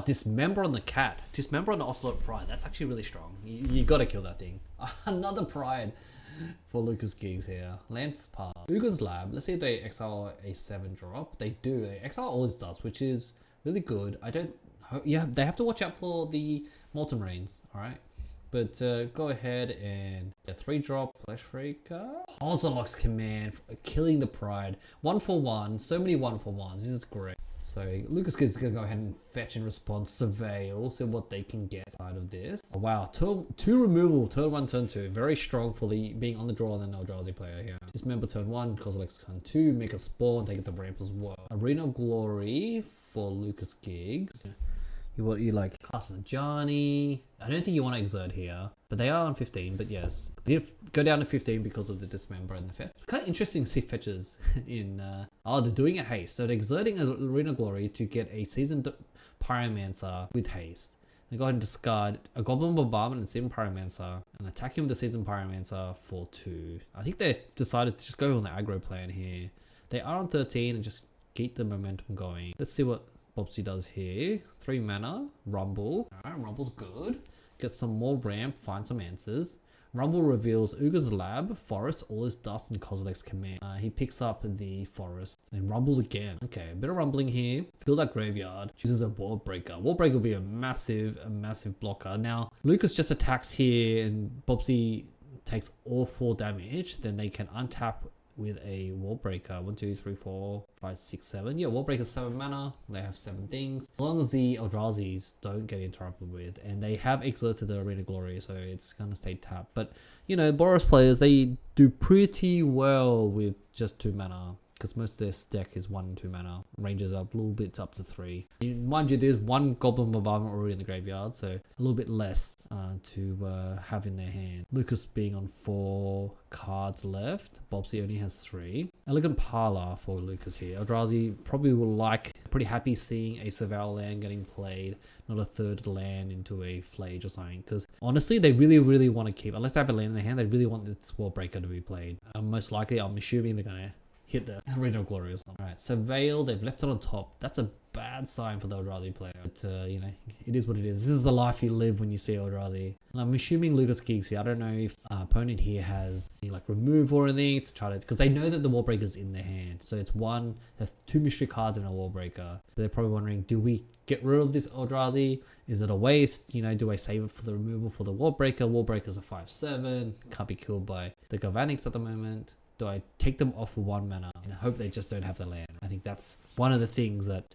Dismember on the cat. Dismember on the Oscillate Pride. That's actually really strong. You gotta kill that thing. Another Pride for Lucas Giggs here. Land Path. Uga's Lab. Let's see if they exile a 7 drop. They do. They exile all his dust, which is really good. Yeah, they have to watch out for the Molten Rains, alright? But go ahead and the 3-drop Fleshbreaker. Kozilek's Command, killing the Pride. 1-for-1, so many 1-for-1s, this is great. So Lucas is gonna go ahead and fetch and respond, surveil, see what they can get out of this. Oh, wow, two removal, turn 1, turn 2. Very strong for the being on the draw than Eldrazi player here. Dismember turn 1, Kozilek's turn 2, make a spawn, take it to ramp as well. Arena of Glory for Lucas Giggs. You like casting Johnny. I don't think you want to exert here, but they are on 15. But yes, they go down to 15 because of the dismember and the fetch. It's kind of interesting to see fetches in. They're doing it haste. So they're exerting Arena Glory to get a seasoned Pyromancer with haste. They go ahead and discard a Goblin Bombardment and Seasoned Pyromancer and attack him with the Seasoned Pyromancer for 2. I think they decided to just go on the aggro plan here. They are on 13 and just keep the momentum going. Let's see what Bobsy does here. 3 mana, Rumble. Alright, Rumble's good. Get some more ramp, find some answers. Rumble reveals Uga's Lab, Forest, all his dust, and Kozilek's command. He picks up the Forest and rumbles again. Okay, a bit of rumbling here. Fill that graveyard. Chooses a Wall Breaker. Wall Breaker will be a massive blocker. Now, Lucas just attacks here and Bobsy takes all 4 damage. Then they can untap with a Wall Breaker. 1, 2, 3, 4, 5, 6, 7. Yeah, Wall Breaker's 7 mana. They have 7 things. As long as the Eldrazi's don't get interrupted with, and they have exerted the Arena Glory, so it's gonna stay tapped. But you know, Boros players, they do pretty well with just 2 mana. Because most of this deck is 1 and 2 mana. Ranges up a little bit up to 3. Mind you, there's 1 Goblin Bombardment already in the graveyard, so a little bit less to have in their hand. Lucas being on 4 cards left. Bobsy only has 3. Elegant Parlor for Lucas here. Eldrazi probably will like, pretty happy seeing a Surveil land getting played, not a 3rd land into a Flage or something. Because honestly, they really want to keep, unless they have a land in their hand, they really want this Wall Breaker to be played. Most likely, I'm assuming they're going to hit the Arena of Glory or something. Alright, Surveil, they've left it on top. That's a bad sign for the Eldrazi player. But, you know, it is what it is. This is the life you live when you see Eldrazi. And I'm assuming Lucas Geeks here. I don't know if opponent here has any, like, remove or anything to try to... Because they know that the Wall Breaker's in their hand. So it's 1, they have 2 mystery cards and a Wall Breaker. So they're probably wondering, do we get rid of this Eldrazi? Is it a waste? You know, do I save it for the removal for the Wall Breaker? Wall Breaker's a 5/7. Can't be killed by the Galvanics at the moment. Do I take them off for 1 mana and hope they just don't have the land? I think that's one of the things that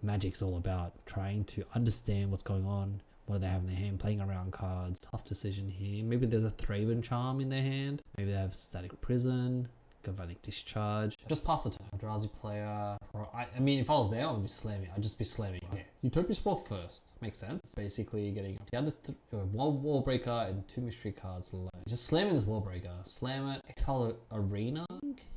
Magic's all about. Trying to understand what's going on. What do they have in their hand? Playing around cards. Tough decision here. Maybe there's a Thraben Charm in their hand. Maybe they have Static Prison. Galvanic Discharge. Just pass the turn. Eldrazi player. I mean, if I was there, I would be slamming. I'd just be slamming. Okay. Utopia Sprawl first. Makes sense. Basically getting the other 1 Wall Breaker and 2 mystery cards left. Just slamming this Wall Breaker. Slam it. Exile the Arena.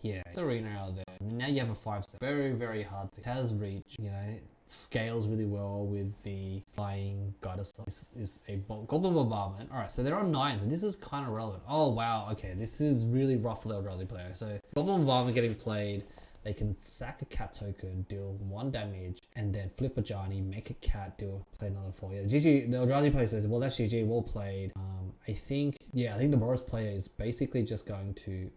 Yeah. The Arena out there. Now you have a 5/7. Very hard to. It has reach. You know, it scales really well with the flying guide us. This is a Goblin Bombardment. Alright, so they're on 9s, and this is kind of relevant. Oh wow, okay, this is really rough for the Eldrazi player. So Goblin Bombardment getting played. They can sack a cat token, deal 1 damage, and then flip a Johnny, make a cat, play another 4. Yeah, GG, the Eldrazi player says, well, that's GG, well played. I think the Boros player is basically just going to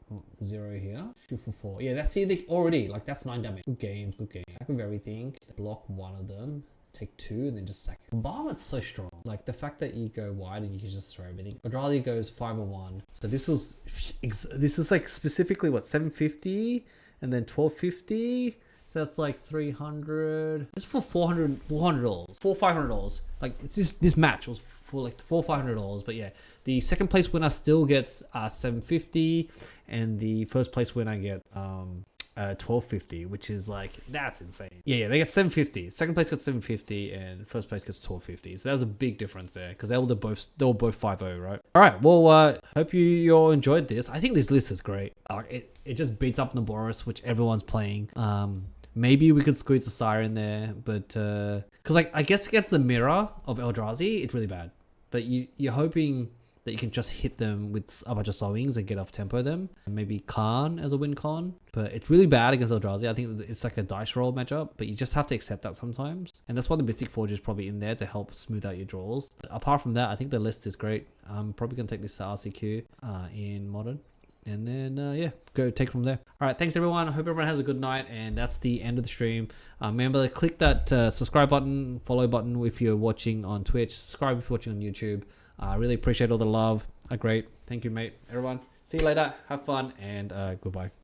0 here, shoot for 4. Yeah, that's already, like, that's 9 damage. Good game. Attack with everything, block 1 of them, take 2, and then just sack it. Bombarment's so strong. Like, the fact that you go wide and you can just throw everything. Eldrazi goes 5/1. So this is like specifically, what, 750? And then 1250, so that's like 300. It's for $400, $500. Like, it's just, this match was for like $500. But yeah, the second place winner still gets 750, and the first place winner gets 1250, which is like, that's insane. Yeah, they get 750. Second place gets 750, and first place gets 1250. So that was a big difference there, because they were both 5-0, right? All right, well, hope you all enjoyed this. I think this list is great. It just beats up the Boros, which everyone's playing. Maybe we could squeeze a Sire in there, but because like, I guess against the mirror of Eldrazi, it's really bad. But you're hoping that you can just hit them with a bunch of sowings and get off tempo them. And maybe Karn as a win con. But it's really bad against Eldrazi. I think it's like a dice roll matchup, but you just have to accept that sometimes. And that's why the Mystic Forge is probably in there to help smooth out your draws. But apart from that, I think the list is great. I'm probably going to take this to RCQ in Modern. And then, yeah, go take from there. All right, thanks everyone. I hope everyone has a good night. And that's the end of the stream. Remember to click that subscribe button, follow button if you're watching on Twitch. Subscribe if you're watching on YouTube. I really appreciate all the love. Great. Thank you, mate. Everyone, see you later. Have fun, and goodbye.